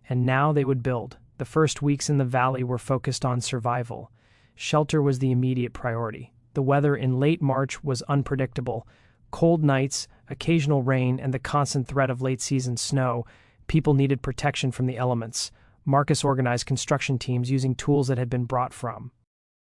Speaker 1: And now they would build. The first weeks in the valley were focused on survival. Shelter was the immediate priority. The weather in late March was unpredictable. Cold nights, occasional rain, and the constant threat of late-season snow. People needed protection from the elements. Marcus organized construction teams using tools that had been brought from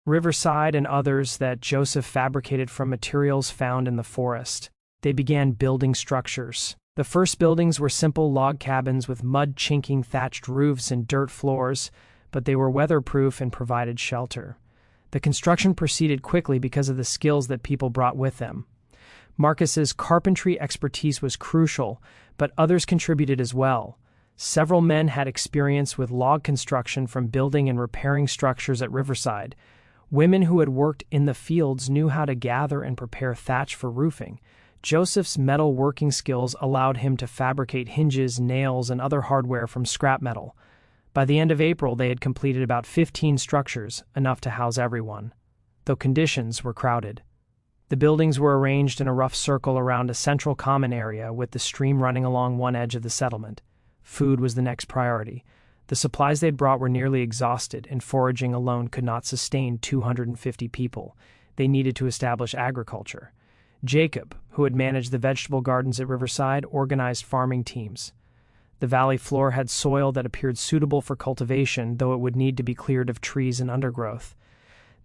Speaker 1: Riverside and others that Joseph fabricated from materials found in the forest. They began building structures. The first buildings were simple log cabins with mud-chinking thatched roofs and dirt floors, but they were weatherproof and provided shelter. The construction proceeded quickly because of the skills that people brought with them. Marcus's carpentry expertise was crucial, but others contributed as well. Several men had experience with log construction from building and repairing structures at Riverside. Women who had worked in the fields knew how to gather and prepare thatch for roofing. Joseph's metal working skills allowed him to fabricate hinges, nails, and other hardware from scrap metal. By the end of April, they had completed about 15 structures, enough to house everyone, though conditions were crowded. The buildings were arranged in a rough circle around a central common area with the stream running along one edge of the settlement. Food was the next priority. The supplies they'd brought were nearly exhausted, and foraging alone could not sustain 250 people. they needed to establish agriculture. Jacob, who had managed the vegetable gardens at Riverside, organized farming teams. The valley floor had soil that appeared suitable for cultivation, though it would need to be cleared of trees and undergrowth.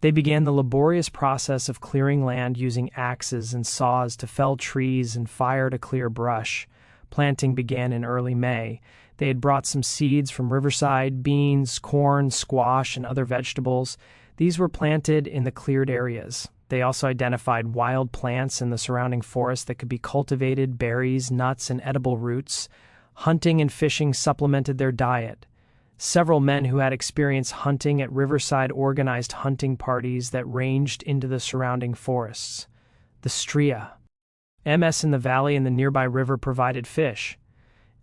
Speaker 1: They began the laborious process of clearing land using axes and saws to fell trees and fire to clear brush. Planting began in early May. They had brought some seeds from Riverside: beans, corn, squash, and other vegetables. These were planted in the cleared areas. They also identified wild plants in the surrounding forest that could be cultivated: berries, nuts, and edible roots. Hunting and fishing supplemented their diet. Several men who had experience hunting at Riverside organized hunting parties that ranged into the surrounding forests. The Stria. MS in the valley and the nearby river provided fish.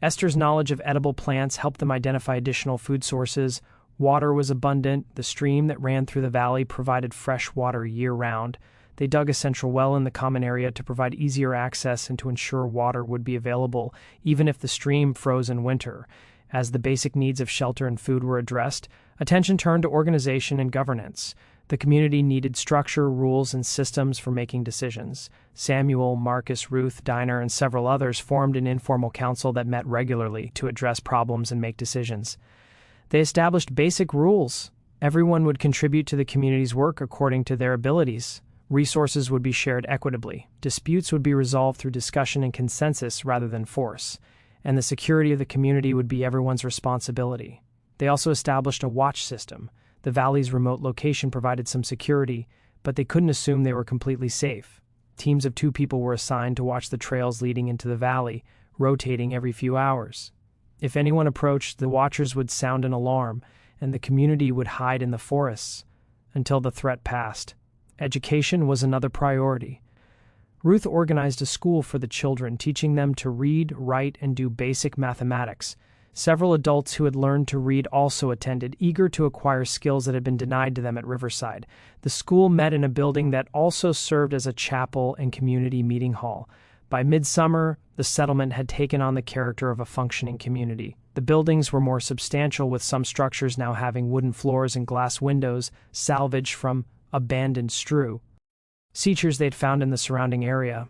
Speaker 1: Esther's knowledge of edible plants helped them identify additional food sources. Water was abundant. The stream that ran through the valley provided fresh water year-round. They dug a central well in the common area to provide easier access and to ensure water would be available, even if the stream froze in winter. As the basic needs of shelter and food were addressed, attention turned to organization and governance. The community needed structure, rules, and systems for making decisions. Samuel, Marcus, Ruth, Diner, and several others formed an informal council that met regularly to address problems and make decisions. They established basic rules. Everyone would contribute to the community's work according to their abilities. Resources would be shared equitably. Disputes would be resolved through discussion and consensus rather than force. And the security of the community would be everyone's responsibility. They also established a watch system. The valley's remote location provided some security, but they couldn't assume they were completely safe. Teams of 2 people were assigned to watch the trails leading into the valley, rotating every few hours. If anyone approached, the watchers would sound an alarm, and the community would hide in the forests until the threat passed. Education was another priority. Ruth organized a school for the children, teaching them to read, write, and do basic mathematics. Several adults who had learned to read also attended, eager to acquire skills that had been denied to them at Riverside. The school met in a building that also served as a chapel and community meeting hall. By midsummer, the settlement had taken on the character of a functioning community. The buildings were more substantial, with some structures now having wooden floors and glass windows, salvaged from abandoned seachers they'd found in the surrounding area.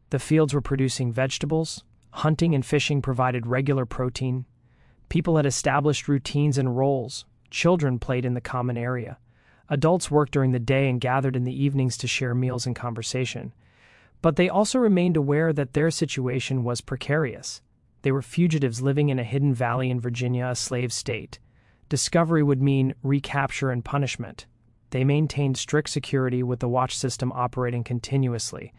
Speaker 1: The fields were producing vegetables. Hunting and fishing provided regular protein. People had established routines and roles. Children played in the common area. Adults worked during the day and gathered in the evenings to share meals and conversation. But they also remained aware that their situation was precarious. They were fugitives living in a hidden valley in Virginia, a slave state. Discovery would mean recapture and punishment. They maintained strict security, with the watch system operating continuously.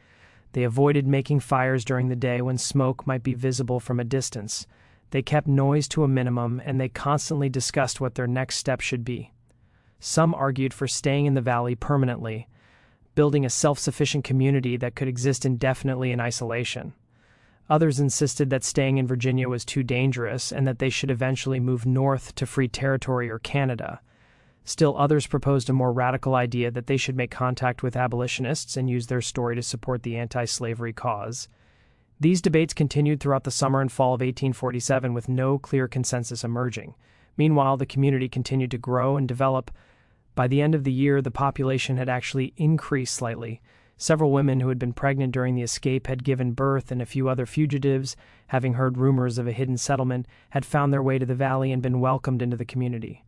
Speaker 1: They avoided making fires during the day when smoke might be visible from a distance. They kept noise to a minimum, and they constantly discussed what their next step should be. Some argued for staying in the valley permanently, building a self-sufficient community that could exist indefinitely in isolation. Others insisted that staying in Virginia was too dangerous and that they should eventually move north to free territory or Canada. Still others proposed a more radical idea that they should make contact with abolitionists and use their story to support the anti-slavery cause. These debates continued throughout the summer and fall of 1847, with no clear consensus emerging. Meanwhile, the community continued to grow and develop. By the end of the year, the population had actually increased slightly. Several women who had been pregnant during the escape had given birth, and a few other fugitives, having heard rumors of a hidden settlement, had found their way to the valley and been welcomed into the community.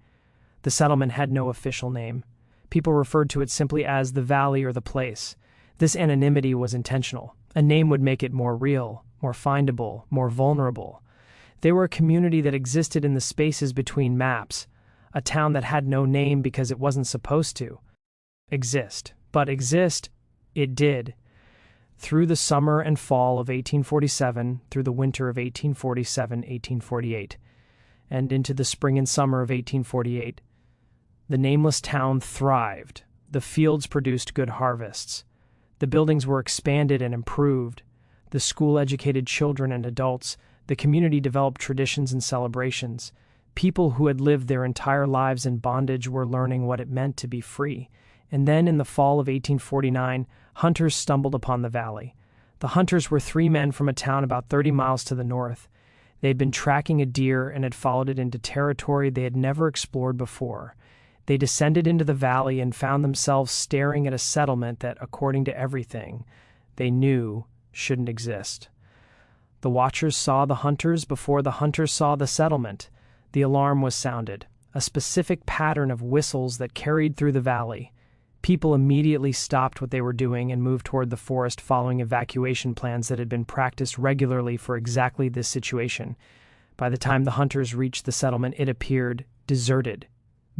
Speaker 1: The settlement had no official name. People referred to it simply as the valley or the place. This anonymity was intentional. A name would make it more real, more findable, more vulnerable. They were a community that existed in the spaces between maps, a town that had no name because it wasn't supposed to exist. But exist, it did. Through the summer and fall of 1847, through the winter of 1847-1848, and into the spring and summer of 1848, the nameless town thrived. The fields produced good harvests. The buildings were expanded and improved. The school educated children and adults. The community developed traditions and celebrations. People who had lived their entire lives in bondage were learning what it meant to be free. And then, in the fall of 1849, hunters stumbled upon the valley. The hunters were 3 men from a town about 30 miles to the north. They had been tracking a deer and had followed it into territory they had never explored before. They descended into the valley and found themselves staring at a settlement that, according to everything, they knew shouldn't exist. The watchers saw the hunters before the hunters saw the settlement. The alarm was sounded, a specific pattern of whistles that carried through the valley. People immediately stopped what they were doing and moved toward the forest following evacuation plans that had been practiced regularly for exactly this situation. By the time the hunters reached the settlement, it appeared deserted.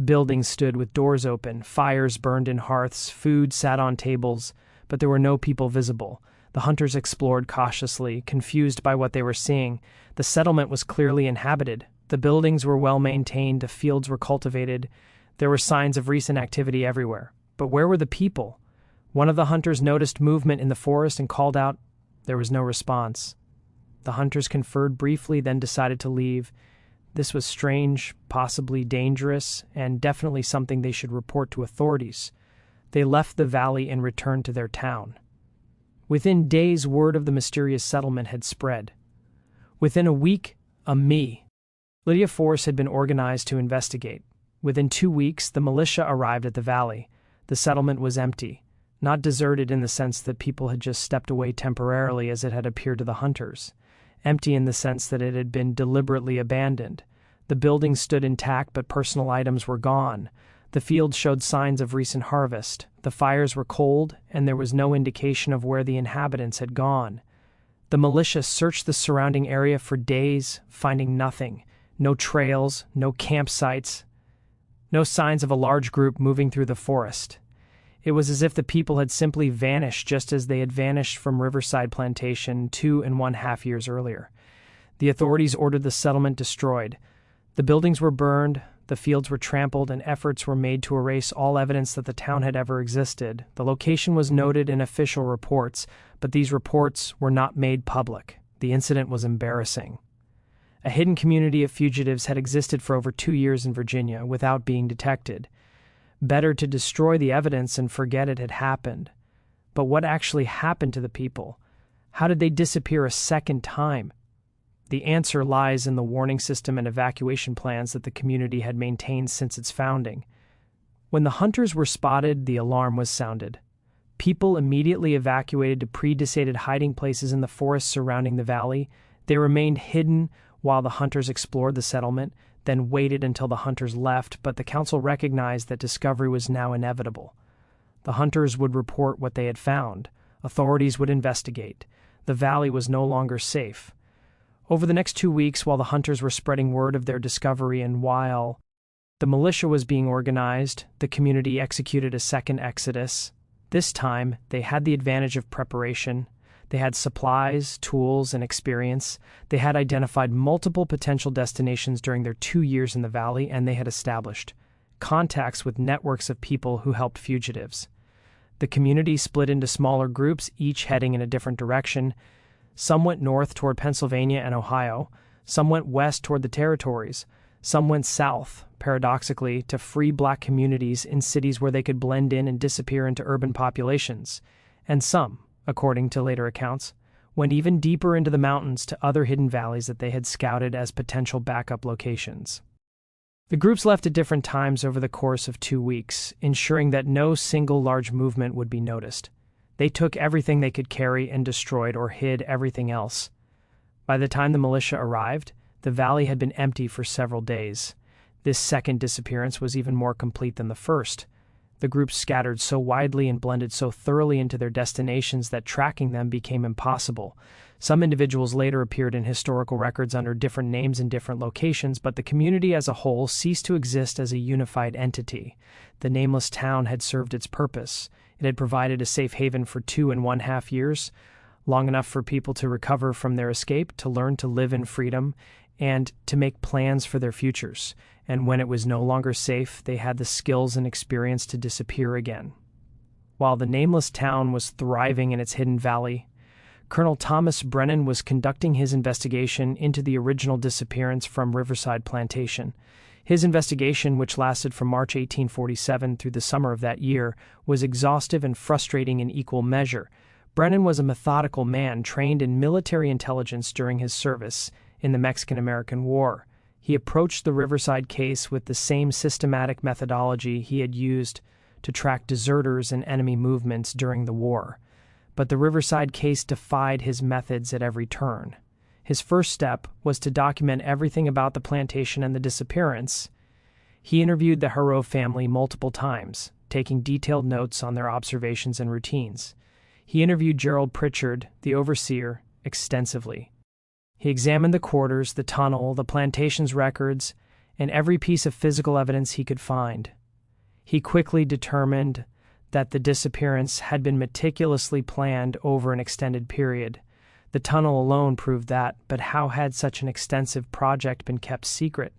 Speaker 1: Buildings stood with doors open, fires burned in hearths, food sat on tables, but there were no people visible. The hunters explored cautiously, confused by what they were seeing. The settlement was clearly inhabited. The buildings were well maintained, the fields were cultivated. There were signs of recent activity everywhere. But where were the people? One of the hunters noticed movement in the forest and called out. There was no response. The hunters conferred briefly, then decided to leave. This was strange, possibly dangerous, and definitely something they should report to authorities. They left the valley and returned to their town. Within days, word of the mysterious settlement had spread. Within a week, Lydia force had been organized to investigate. Within 2 weeks, the militia arrived at the valley. The settlement was empty, not deserted in the sense that people had just stepped away temporarily as it had appeared to the hunters. Empty in the sense that it had been deliberately abandoned. The buildings stood intact, but personal items were gone. The fields showed signs of recent harvest. The fires were cold, and there was no indication of where the inhabitants had gone. The militia searched the surrounding area for days, finding nothing. No trails, no campsites, no signs of a large group moving through the forest. It was as if the people had simply vanished just as they had vanished from Riverside Plantation 2.5 years earlier. The authorities ordered the settlement destroyed. The buildings were burned, the fields were trampled, and efforts were made to erase all evidence that the town had ever existed. The location was noted in official reports, but these reports were not made public. The incident was embarrassing. A hidden community of fugitives had existed for over 2 years in Virginia without being detected. Better to destroy the evidence and forget it had happened. But what actually happened to the people? How did they disappear a second time? The answer lies in the warning system and evacuation plans that the community had maintained since its founding. When the hunters were spotted, the alarm was sounded. People immediately evacuated to pre-decided hiding places in the forests surrounding the valley. They remained hidden while the hunters explored the settlement, then waited until the hunters left, but the council recognized that discovery was now inevitable. The hunters would report what they had found. Authorities would investigate. The valley was no longer safe. Over the next 2 weeks, while the hunters were spreading word of their discovery and while the militia was being organized, the community executed a second exodus. This time, they had the advantage of preparation. They had supplies, tools, and experience. They had identified multiple potential destinations during their 2 years in the valley, and they had established contacts with networks of people who helped fugitives. The community split into smaller groups, each heading in a different direction. Some went north toward Pennsylvania and Ohio. Some went west toward the territories. Some went south, paradoxically, to free black communities in cities where they could blend in and disappear into urban populations. And some, according to later accounts, went even deeper into the mountains to other hidden valleys that they had scouted as potential backup locations. The groups left at different times over the course of 2 weeks, ensuring that no single large movement would be noticed. They took everything they could carry and destroyed or hid everything else. By the time the militia arrived, the valley had been empty for several days. This second disappearance was even more complete than the first. The groups scattered so widely and blended so thoroughly into their destinations that tracking them became impossible. Some individuals later appeared in historical records under different names in different locations, but the community as a whole ceased to exist as a unified entity. The nameless town had served its purpose. It had provided a safe haven for 2.5 years, long enough for people to recover from their escape, to learn to live in freedom, and to make plans for their futures. And when it was no longer safe, they had the skills and experience to disappear again. While the nameless town was thriving in its hidden valley, Colonel Thomas Brennan was conducting his investigation into the original disappearance from Riverside Plantation. His investigation, which lasted from March 1847 through the summer of that year, was exhaustive and frustrating in equal measure. Brennan was a methodical man trained in military intelligence during his service in the Mexican-American War. He approached the Riverside case with the same systematic methodology he had used to track deserters and enemy movements during the war. But the Riverside case defied his methods at every turn. His first step was to document everything about the plantation and the disappearance. He interviewed the Haro family multiple times, taking detailed notes on their observations and routines. He interviewed Gerald Pritchard, the overseer, extensively. He examined the quarters, the tunnel, the plantation's records, and every piece of physical evidence he could find. He quickly determined that the disappearance had been meticulously planned over an extended period. The tunnel alone proved that, but how had such an extensive project been kept secret?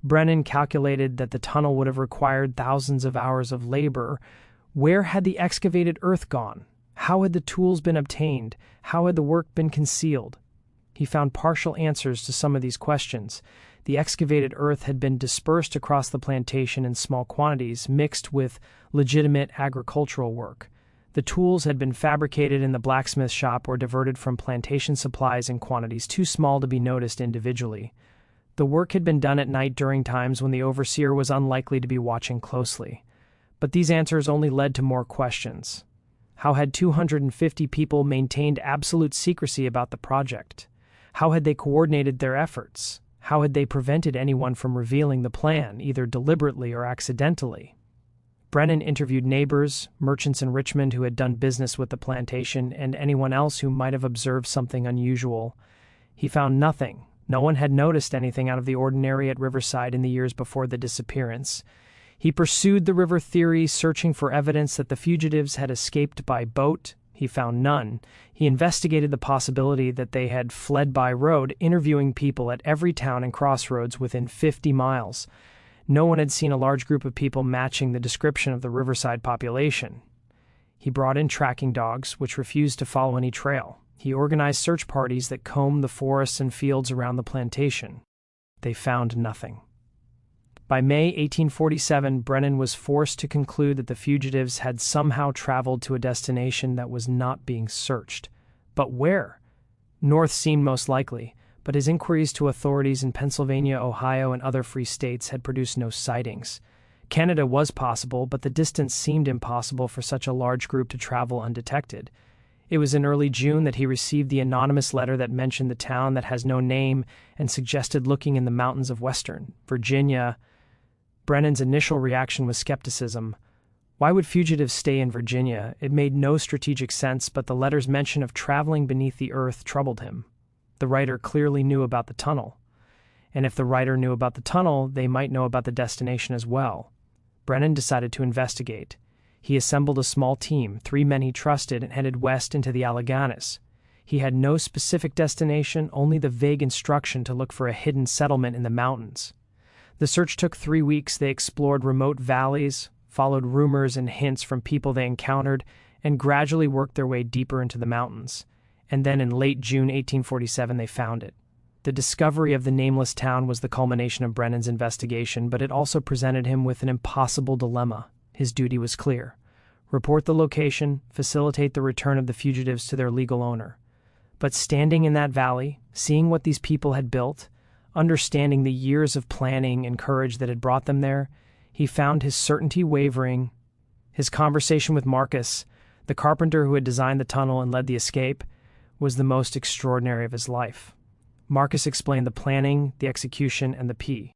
Speaker 1: Brennan calculated that the tunnel would have required thousands of hours of labor. Where had the excavated earth gone? How had the tools been obtained? How had the work been concealed? He found partial answers to some of these questions. The excavated earth had been dispersed across the plantation in small quantities, mixed with legitimate agricultural work. The tools had been fabricated in the blacksmith shop or diverted from plantation supplies in quantities too small to be noticed individually. The work had been done at night during times when the overseer was unlikely to be watching closely. But these answers only led to more questions. How had 250 people maintained absolute secrecy about the project? How had they coordinated their efforts? How had they prevented anyone from revealing the plan, either deliberately or accidentally? Brennan interviewed neighbors, merchants in Richmond who had done business with the plantation, and anyone else who might have observed something unusual. He found nothing. No one had noticed anything out of the ordinary at Riverside in the years before the disappearance. He pursued the river theory, searching for evidence that the fugitives had escaped by boat. He found none. He investigated the possibility that they had fled by road, interviewing people at every town and crossroads within 50 miles. No one had seen a large group of people matching the description of the Riverside population. He brought in tracking dogs, which refused to follow any trail. He organized search parties that combed the forests and fields around the plantation. They found nothing. By May 1847, Brennan was forced to conclude that the fugitives had somehow traveled to a destination that was not being searched. But where? North seemed most likely, but his inquiries to authorities in Pennsylvania, Ohio, and other free states had produced no sightings. Canada was possible, but the distance seemed impossible for such a large group to travel undetected. It was in early June that he received the anonymous letter that mentioned the town that has no name and suggested looking in the mountains of western Virginia. Brennan's initial reaction was skepticism. Why would fugitives stay in Virginia? It made no strategic sense, but the letter's mention of traveling beneath the earth troubled him. The writer clearly knew about the tunnel. And if the writer knew about the tunnel, they might know about the destination as well. Brennan decided to investigate. He assembled a small team, 3 men he trusted, and headed west into the Alleghanies. He had no specific destination, only the vague instruction to look for a hidden settlement in the mountains. The search took 3 weeks. They explored remote valleys, followed rumors and hints from people they encountered, and gradually worked their way deeper into the mountains. And then in late June 1847, they found it. The discovery of the nameless town was the culmination of Brennan's investigation, but it also presented him with an impossible dilemma. His duty was clear. Report the location, facilitate the return of the fugitives to their legal owner. But standing in that valley, seeing what these people had built, understanding the years of planning and courage that had brought them there, he found his certainty wavering. His conversation with Marcus, the carpenter who had designed the tunnel and led the escape, was the most extraordinary of his life. Marcus explained the planning, the execution, and the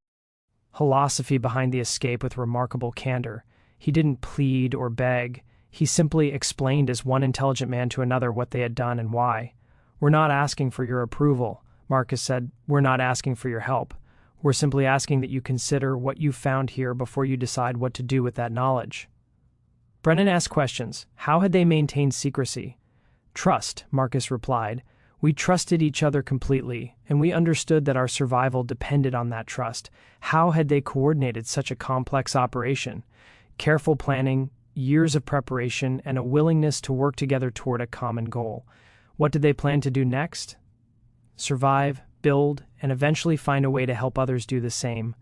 Speaker 1: philosophy behind the escape with remarkable candor. He didn't plead or beg. He simply explained as one intelligent man to another what they had done and why. "We're not asking for your approval," Marcus said. "We're not asking for your help. We're simply asking that you consider what you found here before you decide what to do with that knowledge." Brennan asked questions. How had they maintained secrecy? "Trust," Marcus replied. "We trusted each other completely, and we understood that our survival depended on that trust." How had they coordinated such a complex operation? Careful planning, years of preparation, and a willingness to work together toward a common goal. What did they plan to do next? Survive, build, and eventually find a way to help others do the same.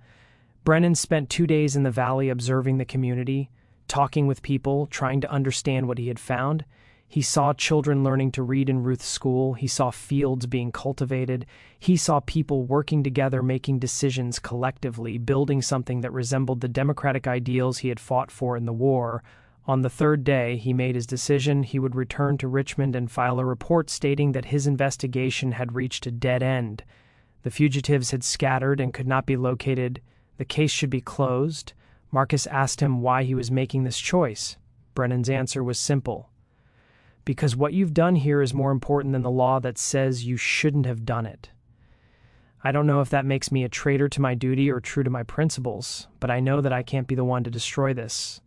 Speaker 1: Brennan spent 2 days in the valley observing the community, talking with people, trying to understand what he had found. He saw children learning to read in Ruth's school. He saw fields being cultivated. He saw people working together, making decisions collectively, building something that resembled the democratic ideals he had fought for in the war. On the third day, he made his decision. He would return to Richmond and file a report stating that his investigation had reached a dead end. The fugitives had scattered and could not be located. The case should be closed. Marcus asked him why he was making this choice. Brennan's answer was simple. Because what you've done here is more important than the law that says you shouldn't have done it. I don't know if that makes me a traitor to my duty or true to my principles, but I know that I can't be the one to destroy this.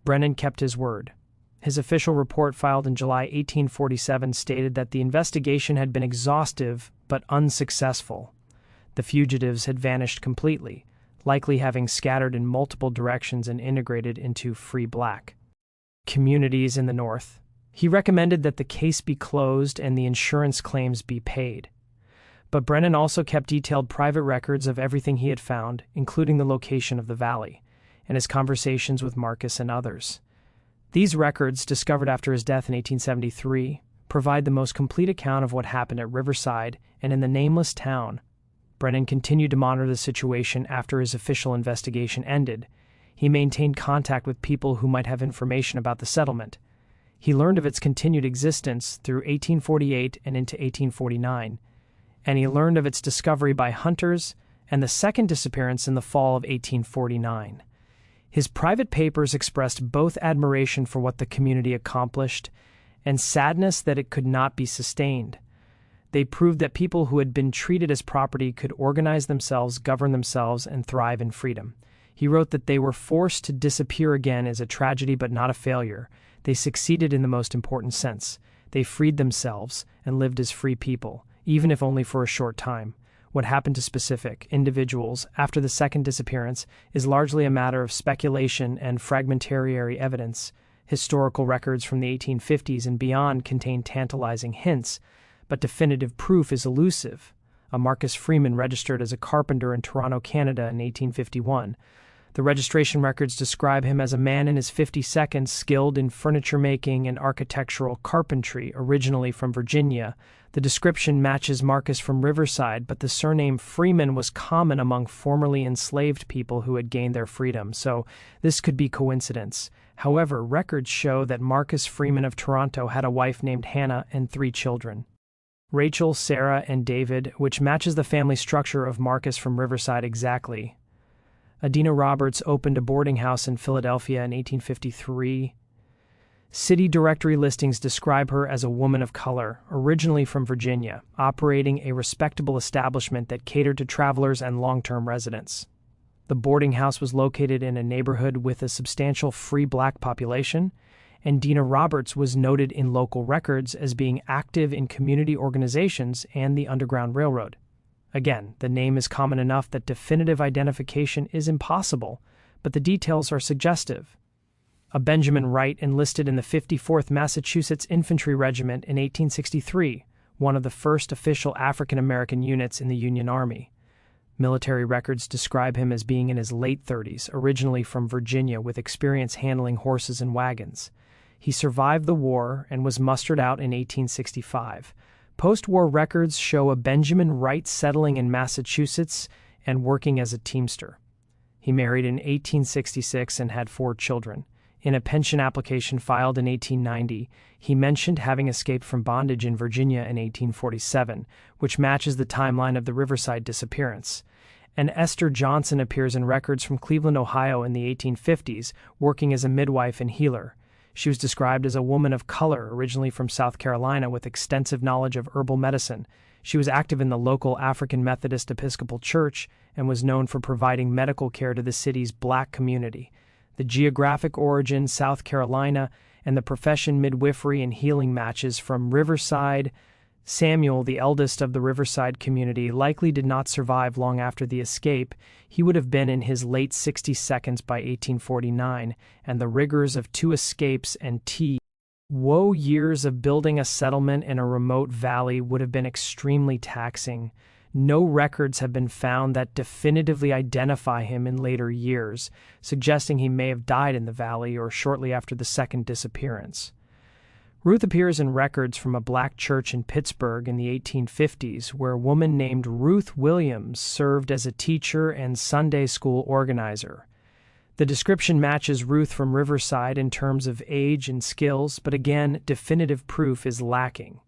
Speaker 1: Brennan kept his word. His official report filed in July 1847 stated that the investigation had been exhaustive but unsuccessful. The fugitives had vanished completely, likely having scattered in multiple directions and integrated into free black communities in the North. He recommended that the case be closed and the insurance claims be paid. But Brennan also kept detailed private records of everything he had found, including the location of the valley, and his conversations with Marcus and others. These records, discovered after his death in 1873, provide the most complete account of what happened at Riverside and in the nameless town. Brennan continued to monitor the situation after his official investigation ended. He maintained contact with people who might have information about the settlement. He learned of its continued existence through 1848 and into 1849, and he learned of its discovery by hunters and the second disappearance in the fall of 1849. His private papers expressed both admiration for what the community accomplished and sadness that it could not be sustained. They proved that people who had been treated as property could organize themselves, govern themselves, and thrive in freedom. He wrote that they were forced to disappear again as a tragedy but not a failure. They succeeded in the most important sense. They freed themselves and lived as free people, even if only for a short time. What happened to specific individuals after the second disappearance is largely a matter of speculation and fragmentary evidence. Historical records from the 1850s and beyond contain tantalizing hints, but definitive proof is elusive. A Marcus Freeman registered as a carpenter in Toronto, Canada in 1851. The registration records describe him as a man in his 52nd, skilled in furniture making and architectural carpentry, originally from Virginia. The description matches Marcus from Riverside, but the surname Freeman was common among formerly enslaved people who had gained their freedom, so this could be coincidence. However, records show that Marcus Freeman of Toronto had a wife named Hannah and 3 children, Rachel, Sarah, and David, which matches the family structure of Marcus from Riverside exactly. Adina Roberts opened a boarding house in Philadelphia in 1853. City directory listings describe her as a woman of color, originally from Virginia, operating a respectable establishment that catered to travelers and long-term residents. The boarding house was located in a neighborhood with a substantial free black population, and Dina Roberts was noted in local records as being active in community organizations and the Underground Railroad. Again, the name is common enough that definitive identification is impossible, but the details are suggestive. A Benjamin Wright enlisted in the 54th Massachusetts Infantry Regiment in 1863, one of the first official African-American units in the Union Army. Military records describe him as being in his late 30s, originally from Virginia with experience handling horses and wagons. He survived the war and was mustered out in 1865. Post-war records show a Benjamin Wright settling in Massachusetts and working as a teamster. He married in 1866 and had 4 children. In a pension application filed in 1890, he mentioned having escaped from bondage in Virginia in 1847, which matches the timeline of the Riverside disappearance. And Esther Johnson appears in records from Cleveland, Ohio in the 1850s, working as a midwife and healer. She was described as a woman of color, originally from South Carolina, with extensive knowledge of herbal medicine. She was active in the local African Methodist Episcopal Church and was known for providing medical care to the city's black community. The geographic origin, South Carolina, and the profession midwifery and healing matches from Riverside. Samuel, the eldest of the Riverside community, likely did not survive long after the escape. He would have been in his late 62nd by 1849, and the rigors of 2 escapes and years of building a settlement in a remote valley would have been extremely taxing. No records have been found that definitively identify him in later years, suggesting he may have died in the valley or shortly after the second disappearance. Ruth appears in records from a black church in Pittsburgh in the 1850s, where a woman named Ruth Williams served as a teacher and Sunday school organizer. The description matches Ruth from Riverside in terms of age and skills, but again, definitive proof is lacking.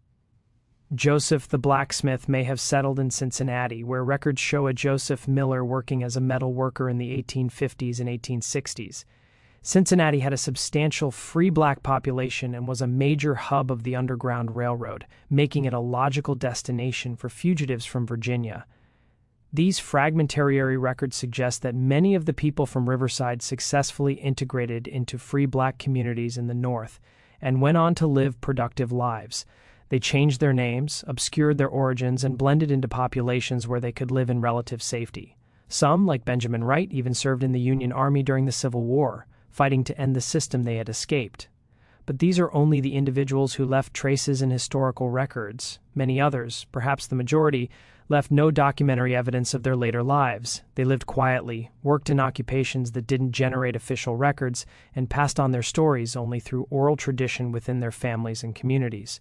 Speaker 1: Joseph the blacksmith may have settled in Cincinnati, where records show a Joseph Miller working as a metal worker in the 1850s and 1860s. Cincinnati had a substantial free black population and was a major hub of the Underground Railroad, making it a logical destination for fugitives from Virginia. These fragmentary records suggest that many of the people from Riverside successfully integrated into free black communities in the North and went on to live productive lives. They changed their names, obscured their origins, and blended into populations where they could live in relative safety. Some, like Benjamin Wright, even served in the Union Army during the Civil War, fighting to end the system they had escaped. But these are only the individuals who left traces in historical records. Many others, perhaps the majority, left no documentary evidence of their later lives. They lived quietly, worked in occupations that didn't generate official records, and passed on their stories only through oral tradition within their families and communities.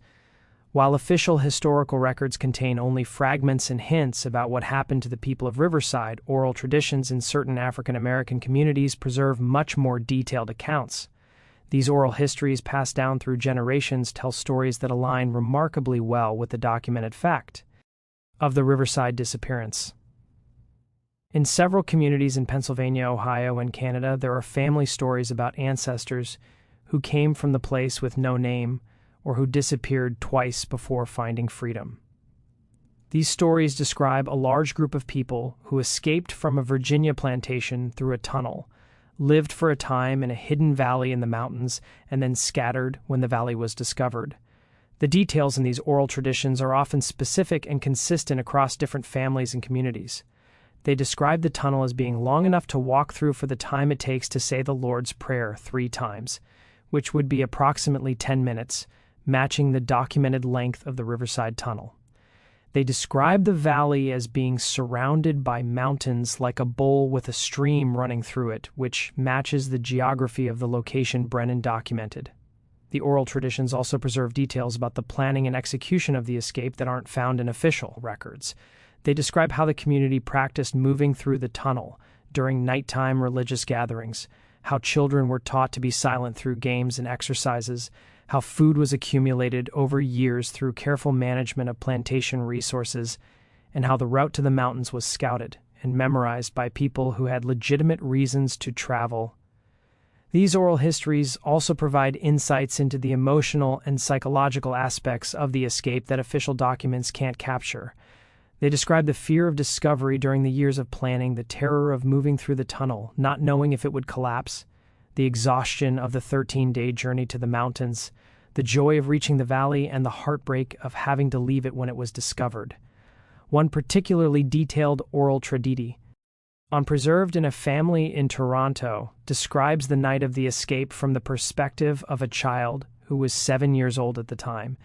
Speaker 1: While official historical records contain only fragments and hints about what happened to the people of Riverside, oral traditions in certain African American communities preserve much more detailed accounts. These oral histories passed down through generations tell stories that align remarkably well with the documented fact of the Riverside disappearance. In several communities in Pennsylvania, Ohio, and Canada, there are family stories about ancestors who came from the place with no name, or who disappeared twice before finding freedom. These stories describe a large group of people who escaped from a Virginia plantation through a tunnel, lived for a time in a hidden valley in the mountains, and then scattered when the valley was discovered. The details in these oral traditions are often specific and consistent across different families and communities. They describe the tunnel as being long enough to walk through for the time it takes to say the Lord's Prayer 3 times, which would be approximately 10 minutes, matching the documented length of the Riverside Tunnel. They describe the valley as being surrounded by mountains like a bowl with a stream running through it, which matches the geography of the location Brennan documented. The oral traditions also preserve details about the planning and execution of the escape that aren't found in official records. They describe how the community practiced moving through the tunnel during nighttime religious gatherings, how children were taught to be silent through games and exercises, how food was accumulated over years through careful management of plantation resources, and how the route to the mountains was scouted and memorized by people who had legitimate reasons to travel. These oral histories also provide insights into the emotional and psychological aspects of the escape that official documents can't capture. They describe the fear of discovery during the years of planning, the terror of moving through the tunnel, not knowing if it would collapse, the exhaustion of the 13-day journey to the mountains, the joy of reaching the valley, and the heartbreak of having to leave it when it was discovered. One particularly detailed oral tradition, preserved in a family in Toronto, describes the night of the escape from the perspective of a child who was 7 years old at the time.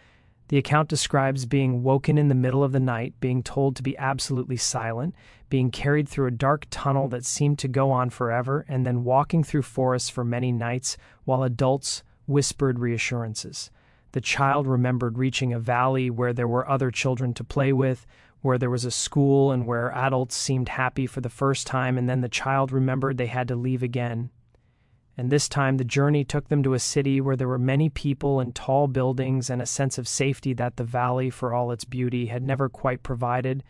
Speaker 1: The account describes being woken in the middle of the night, being told to be absolutely silent, being carried through a dark tunnel that seemed to go on forever, and then walking through forests for many nights while adults whispered reassurances. The child remembered reaching a valley where there were other children to play with, where there was a school, and where adults seemed happy for the first time, and then the child remembered they had to leave again. And this time the journey took them to a city where there were many people and tall buildings and a sense of safety that the valley, for all its beauty, had never quite provided.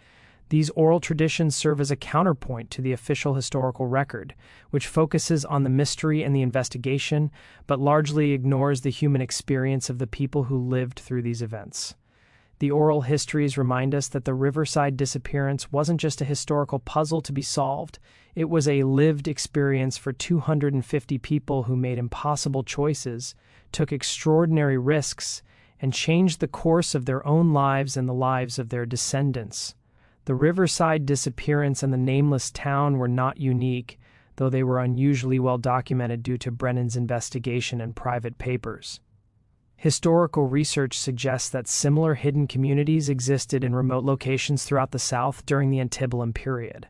Speaker 1: These oral traditions serve as a counterpoint to the official historical record, which focuses on the mystery and the investigation, but largely ignores the human experience of the people who lived through these events. The oral histories remind us that the Riverside disappearance wasn't just a historical puzzle to be solved. It was a lived experience for 250 people who made impossible choices, took extraordinary risks, and changed the course of their own lives and the lives of their descendants. The Riverside disappearance and the nameless town were not unique, though they were unusually well documented due to Brennan's investigation and private papers. Historical research suggests that similar hidden communities existed in remote locations throughout the South during the antebellum period.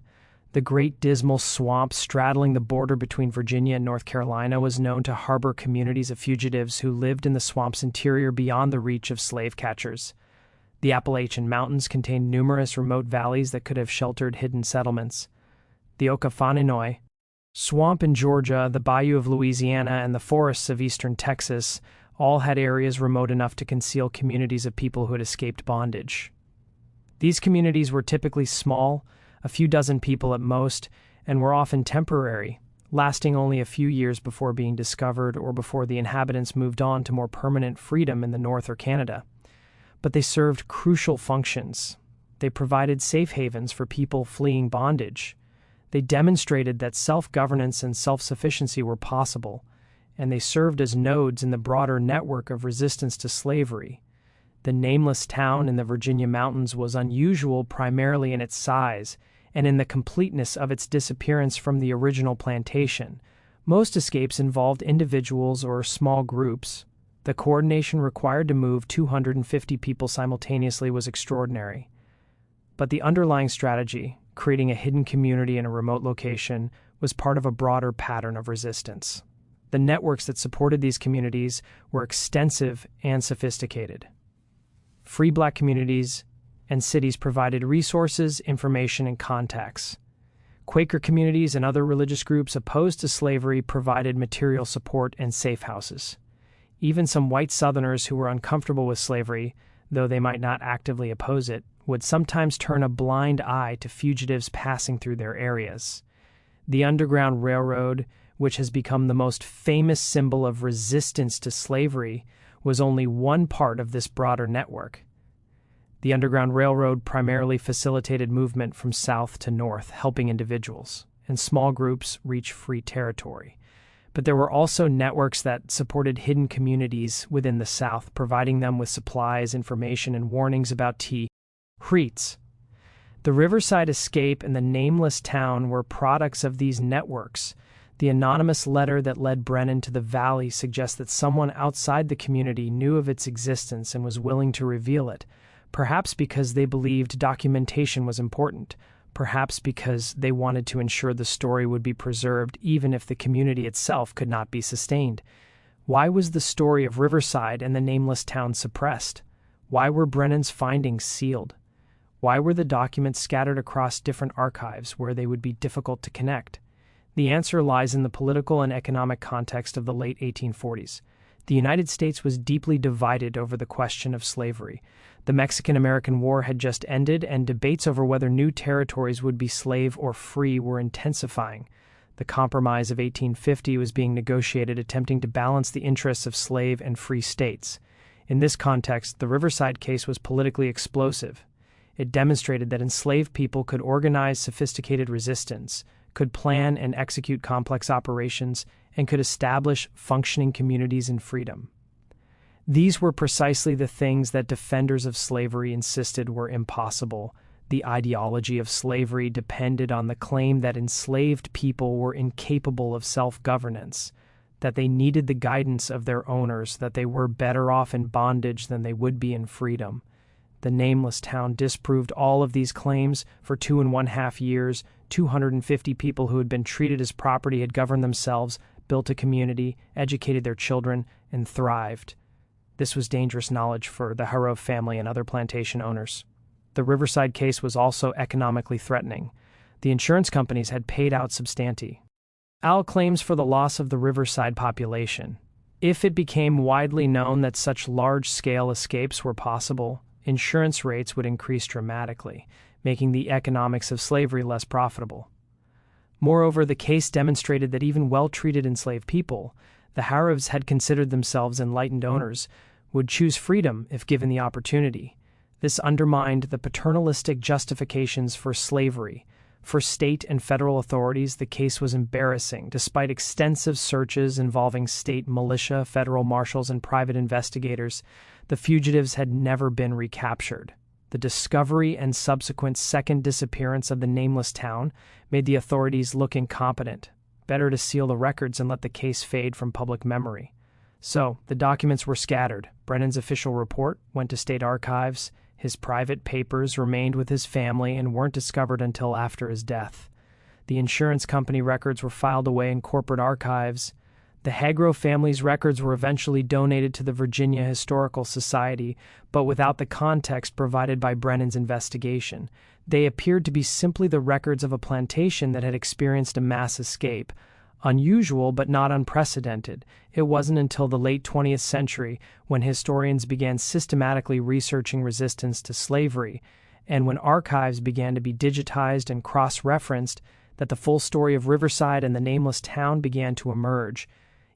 Speaker 1: The Great Dismal Swamp straddling the border between Virginia and North Carolina was known to harbor communities of fugitives who lived in the swamp's interior beyond the reach of slave catchers. The Appalachian Mountains contained numerous remote valleys that could have sheltered hidden settlements. The Okafanenoi Swamp in Georgia, the Bayou of Louisiana, and the forests of eastern Texas all had areas remote enough to conceal communities of people who had escaped bondage. These communities were typically small, a few dozen people at most, and were often temporary, lasting only a few years before being discovered or before the inhabitants moved on to more permanent freedom in the North or Canada. But they served crucial functions. They provided safe havens for people fleeing bondage. They demonstrated that self-governance and self-sufficiency were possible, and they served as nodes in the broader network of resistance to slavery. The nameless town in the Virginia mountains was unusual primarily in its size and in the completeness of its disappearance from the original plantation. Most escapes involved individuals or small groups. The coordination required to move 250 people simultaneously was extraordinary. But the underlying strategy, creating a hidden community in a remote location, was part of a broader pattern of resistance. The networks that supported these communities were extensive and sophisticated. Free Black communities and cities provided resources, information, and contacts. Quaker communities and other religious groups opposed to slavery provided material support and safe houses. Even some white Southerners who were uncomfortable with slavery, though they might not actively oppose it, would sometimes turn a blind eye to fugitives passing through their areas. The Underground Railroad, which has become the most famous symbol of resistance to slavery, was only one part of this broader network. The Underground Railroad primarily facilitated movement from south to north, helping individuals and small groups reach free territory. But there were also networks that supported hidden communities within the South, providing them with supplies, information, and warnings about threats. The Riverside Escape and the Nameless Town were products of these networks. The anonymous letter that led Brennan to the valley suggests that someone outside the community knew of its existence and was willing to reveal it, perhaps because they believed documentation was important, perhaps because they wanted to ensure the story would be preserved even if the community itself could not be sustained. Why was the story of Riverside and the Nameless Town suppressed? Why were Brennan's findings sealed? Why were the documents scattered across different archives where they would be difficult to connect? The answer lies in the political and economic context of the late 1840s. The United States was deeply divided over the question of slavery. The Mexican-American War had just ended, and debates over whether new territories would be slave or free were intensifying. The Compromise of 1850 was being negotiated, attempting to balance the interests of slave and free states. In this context, the Riverside case was politically explosive. It demonstrated that enslaved people could organize sophisticated resistance, could plan and execute complex operations, and could establish functioning communities in freedom. These were precisely the things that defenders of slavery insisted were impossible. The ideology of slavery depended on the claim that enslaved people were incapable of self-governance, that they needed the guidance of their owners, that they were better off in bondage than they would be in freedom. The Nameless Town disproved all of these claims. For 2.5 years, 250 people who had been treated as property had governed themselves, built a community, educated their children, and thrived. This was dangerous knowledge for the Harrove family and other plantation owners. The Riverside case was also economically threatening. The insurance companies had paid out substanti claims for the loss of the Riverside population. If it became widely known that such large-scale escapes were possible, insurance rates would increase dramatically, making the economics of slavery less profitable. Moreover, the case demonstrated that even well-treated enslaved people, the Harroves had considered themselves enlightened owners, would choose freedom if given the opportunity. This undermined the paternalistic justifications for slavery. For state and federal authorities, the case was embarrassing. Despite extensive searches involving state militia, federal marshals, and private investigators, the fugitives had never been recaptured. The discovery and subsequent second disappearance of the Nameless Town made the authorities look incompetent. Better to seal the records and let the case fade from public memory. So, the documents were scattered. Brennan's official report went to state archives. His private papers remained with his family and weren't discovered until after his death. The insurance company records were filed away in corporate archives. The Hagro family's records were eventually donated to the Virginia Historical Society, but without the context provided by Brennan's investigation. They appeared to be simply the records of a plantation that had experienced a mass escape. Unusual but not unprecedented. It wasn't until the late 20th century when historians began systematically researching resistance to slavery, and when archives began to be digitized and cross-referenced, that the full story of Riverside and the nameless town began to emerge.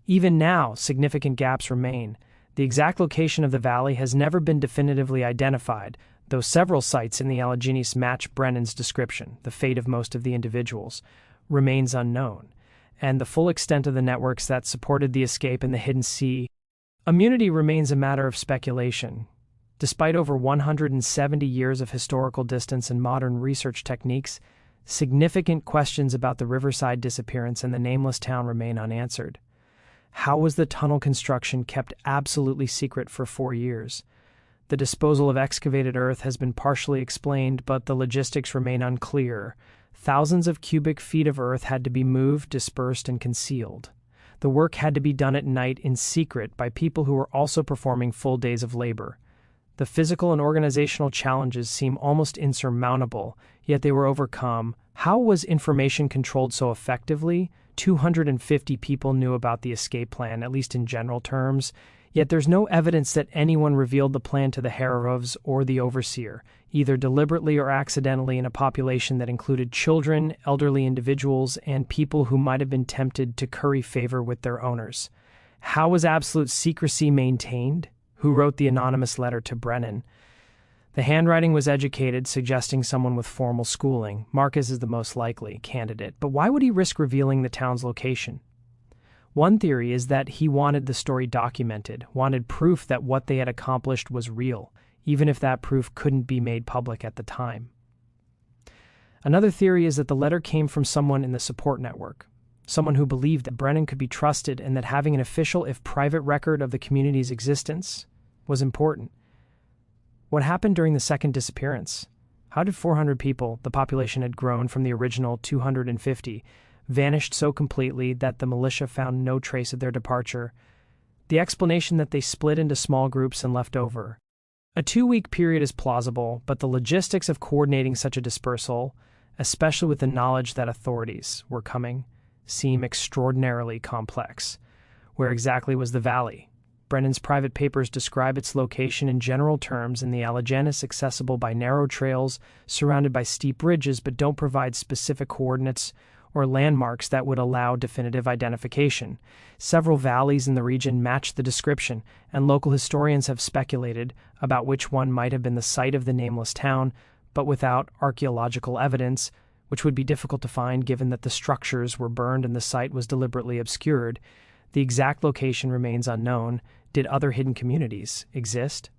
Speaker 1: Even now, significant gaps remain. The exact location of the valley has never been definitively identified, though several sites in the Alleghenies match Brennan's description. The fate of most of the individuals remains unknown, and the full extent of the networks that supported the escape in the Hidden Sea immunity remains a matter of speculation. Despite over 170 years of historical distance and modern research techniques, significant questions about the Riverside disappearance and the nameless town remain unanswered. How was the tunnel construction kept absolutely secret for 4 years? The disposal of excavated earth has been partially explained, but the logistics remain unclear. Thousands of cubic feet of earth had to be moved, dispersed, and concealed. The work had to be done at night in secret by people who were also performing full days of labor. The physical and organizational challenges seem almost insurmountable, yet they were overcome. How was information controlled so effectively? 250 people knew about the escape plan, at least in general terms, yet there's no evidence that anyone revealed the plan to the Hararovs or the overseer, either deliberately or accidentally, in a population that included children, elderly individuals, and people who might have been tempted to curry favor with their owners. How was absolute secrecy maintained? Who wrote the anonymous letter to Brennan? The handwriting was educated, suggesting someone with formal schooling. Marcus is the most likely candidate, but why would he risk revealing the town's location? One theory is that he wanted the story documented, wanted proof that what they had accomplished was real, even if that proof couldn't be made public at the time. Another theory is that the letter came from someone in the support network, someone who believed that Brennan could be trusted and that having an official, if private, record of the community's existence was important. What happened during the second disappearance? How did 400 people, the population had grown from the original 250, vanished so completely that the militia found no trace of their departure? The explanation that they split into small groups and left over. A 2-week period is plausible, but the logistics of coordinating such a dispersal, especially with the knowledge that authorities were coming, seem extraordinarily complex. Where exactly was the valley? Brennan's private papers describe its location in general terms in the Alleghenies, accessible by narrow trails surrounded by steep ridges, but don't provide specific coordinates or landmarks that would allow definitive identification. Several valleys in the region match the description, and local historians have speculated about which one might have been the site of the nameless town, but without archaeological evidence, which would be difficult to find given that the structures were burned and the site was deliberately obscured. The exact location remains unknown. Did other hidden communities exist?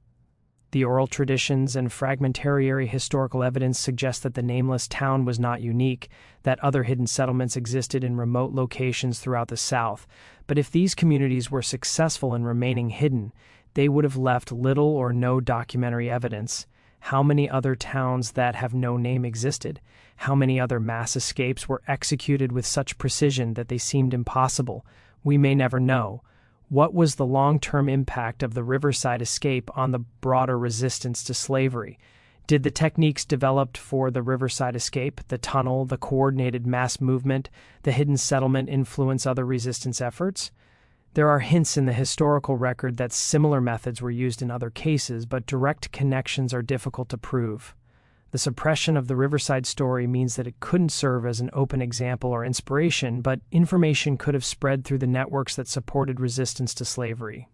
Speaker 1: The oral traditions and fragmentary historical evidence suggest that the nameless town was not unique, that other hidden settlements existed in remote locations throughout the South. But if these communities were successful in remaining hidden, they would have left little or no documentary evidence. How many other towns that have no name existed? How many other mass escapes were executed with such precision that they seemed impossible? We may never know. What was the long-term impact of the Riverside escape on the broader resistance to slavery? Did the techniques developed for the Riverside escape, the tunnel, the coordinated mass movement, the hidden settlement influence other resistance efforts? There are hints in the historical record that similar methods were used in other cases, but direct connections are difficult to prove. The suppression of the Riverside story means that it couldn't serve as an open example or inspiration, but information could have spread through the networks that supported resistance to slavery.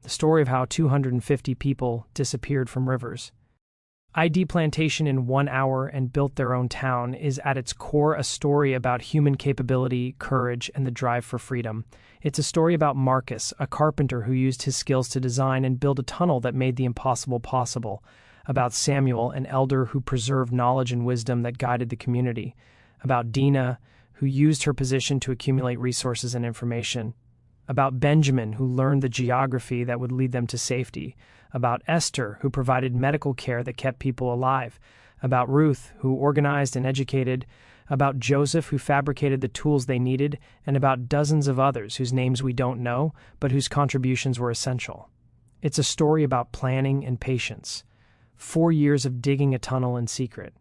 Speaker 1: The story of how 250 people disappeared from rivers. ID Plantation in 1 hour and built their own town is at its core a story about human capability, courage, and the drive for freedom. It's a story about Marcus, a carpenter who used his skills to design and build a tunnel that made the impossible possible. About Samuel, an elder who preserved knowledge and wisdom that guided the community. About Dina, who used her position to accumulate resources and information. About Benjamin, who learned the geography that would lead them to safety. About Esther, who provided medical care that kept people alive. About Ruth, who organized and educated. about Joseph who fabricated the tools they needed, and about dozens of others whose names we don't know, but whose contributions were essential. It's a story about planning and patience. 4 years of digging a tunnel in secret.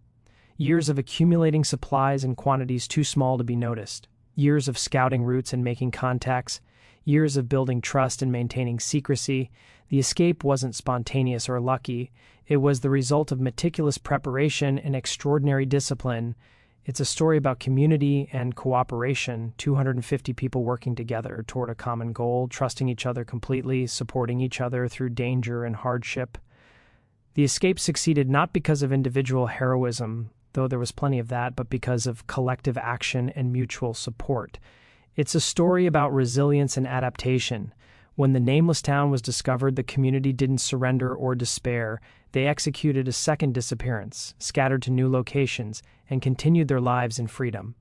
Speaker 1: Years of accumulating supplies in quantities too small to be noticed. Years of scouting routes and making contacts. Years of building trust and maintaining secrecy. The escape wasn't spontaneous or lucky. It was the result of meticulous preparation and extraordinary discipline. It's a story about community and cooperation, 250 people working together toward a common goal, trusting each other completely, supporting each other through danger and hardship. The escape succeeded not because of individual heroism, though there was plenty of that, but because of collective action and mutual support. It's a story about resilience and adaptation. When the nameless town was discovered, the community didn't surrender or despair. They executed a second disappearance, scattered to new locations, and continued their lives in freedom.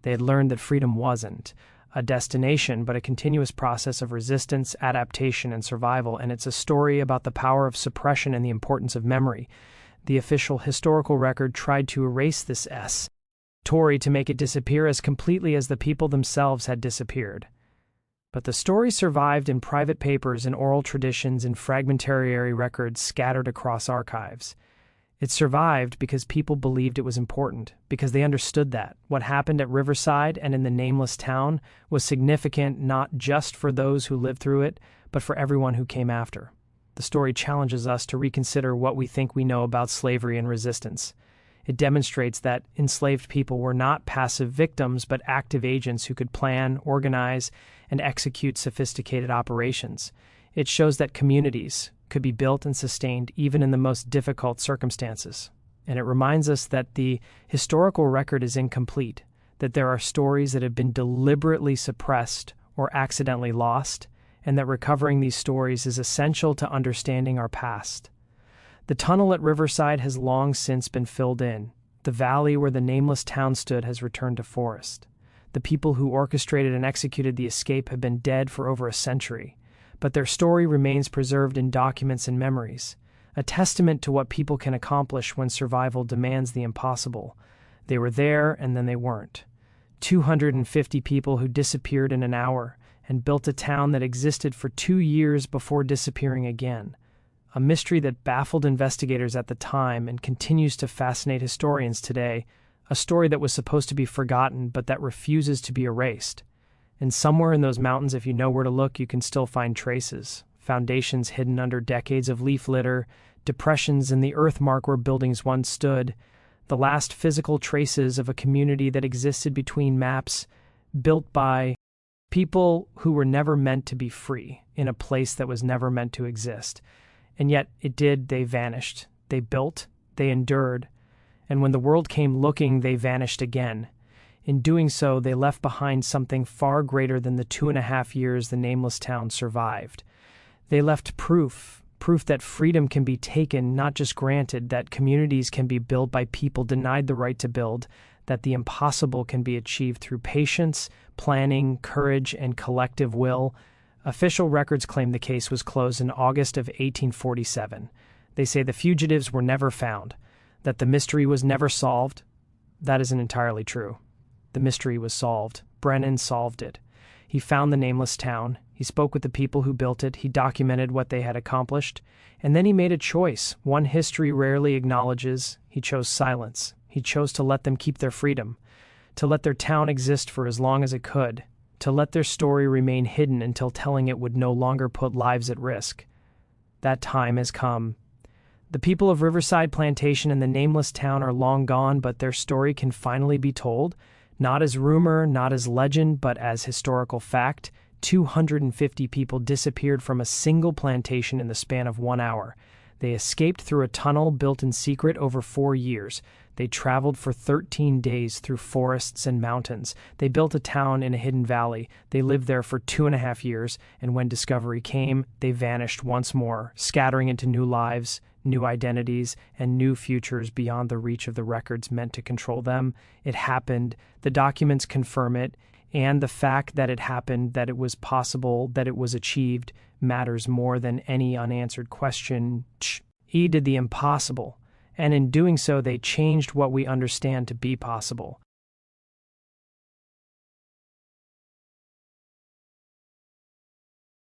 Speaker 1: They had learned that freedom wasn't a destination, but a continuous process of resistance, adaptation, and survival, and it's a story about the power of suppression and the importance of memory. The official historical record tried to erase this story to make it disappear as completely as the people themselves had disappeared. But the story survived in private papers and oral traditions and fragmentary records scattered across archives. It survived because people believed it was important, because they understood that what happened at Riverside and in the nameless town was significant not just for those who lived through it, but for everyone who came after. The story challenges us to reconsider what we think we know about slavery and resistance. It demonstrates that enslaved people were not passive victims, but active agents who could plan, organize, and execute sophisticated operations. It shows that communities could be built and sustained even in the most difficult circumstances. And it reminds us that the historical record is incomplete, that there are stories that have been deliberately suppressed or accidentally lost, and that recovering these stories is essential to understanding our past. The tunnel at Riverside has long since been filled in. The valley where the nameless town stood has returned to forest. The people who orchestrated and executed the escape have been dead for over a century, but their story remains preserved in documents and memories, a testament to what people can accomplish when survival demands the impossible. They were there, and then they weren't. 250 people who disappeared in an hour and built a town that existed for 2 years before disappearing again. A mystery that baffled investigators at the time and continues to fascinate historians today, a story that was supposed to be forgotten but that refuses to be erased. And somewhere in those mountains, if you know where to look, you can still find traces, foundations hidden under decades of leaf litter, depressions in the earthmark where buildings once stood, the last physical traces of a community that existed between maps, built by people who were never meant to be free, in a place that was never meant to exist. And yet it did. They vanished. They built. They endured. And when the world came looking, they vanished again. In doing so, they left behind something far greater than the 2.5 years the nameless town survived. They left proof that freedom can be taken, not just granted, that communities can be built by people denied the right to build, that the impossible can be achieved through patience, planning, courage, and collective will. Official records claim the case was closed in August of 1847. They say the fugitives were never found, that the mystery was never solved. That isn't entirely true. The mystery was solved. Brennan solved it. He found the nameless town. He spoke with the people who built it. He documented what they had accomplished. And then he made a choice, one history rarely acknowledges. He chose silence. He chose to let them keep their freedom, to let their town exist for as long as it could, to let their story remain hidden until telling it would no longer put lives at risk. That time has come. The people of Riverside Plantation and the nameless town are long gone, but their story can finally be told, not as rumor, not as legend, but as historical fact. 250 people disappeared from a single plantation in the span of 1 hour. They escaped through a tunnel built in secret over 4 years. They traveled for 13 days through forests and mountains. They built a town in a hidden valley. They lived there for 2.5 years, and when discovery came, they vanished once more, scattering into new lives, new identities, and new futures beyond the reach of the records meant to control them. It happened. The documents confirm it, and the fact that it happened, that it was possible, that it was achieved, matters more than any unanswered question. He did the impossible, and in doing so they changed what we understand to be possible.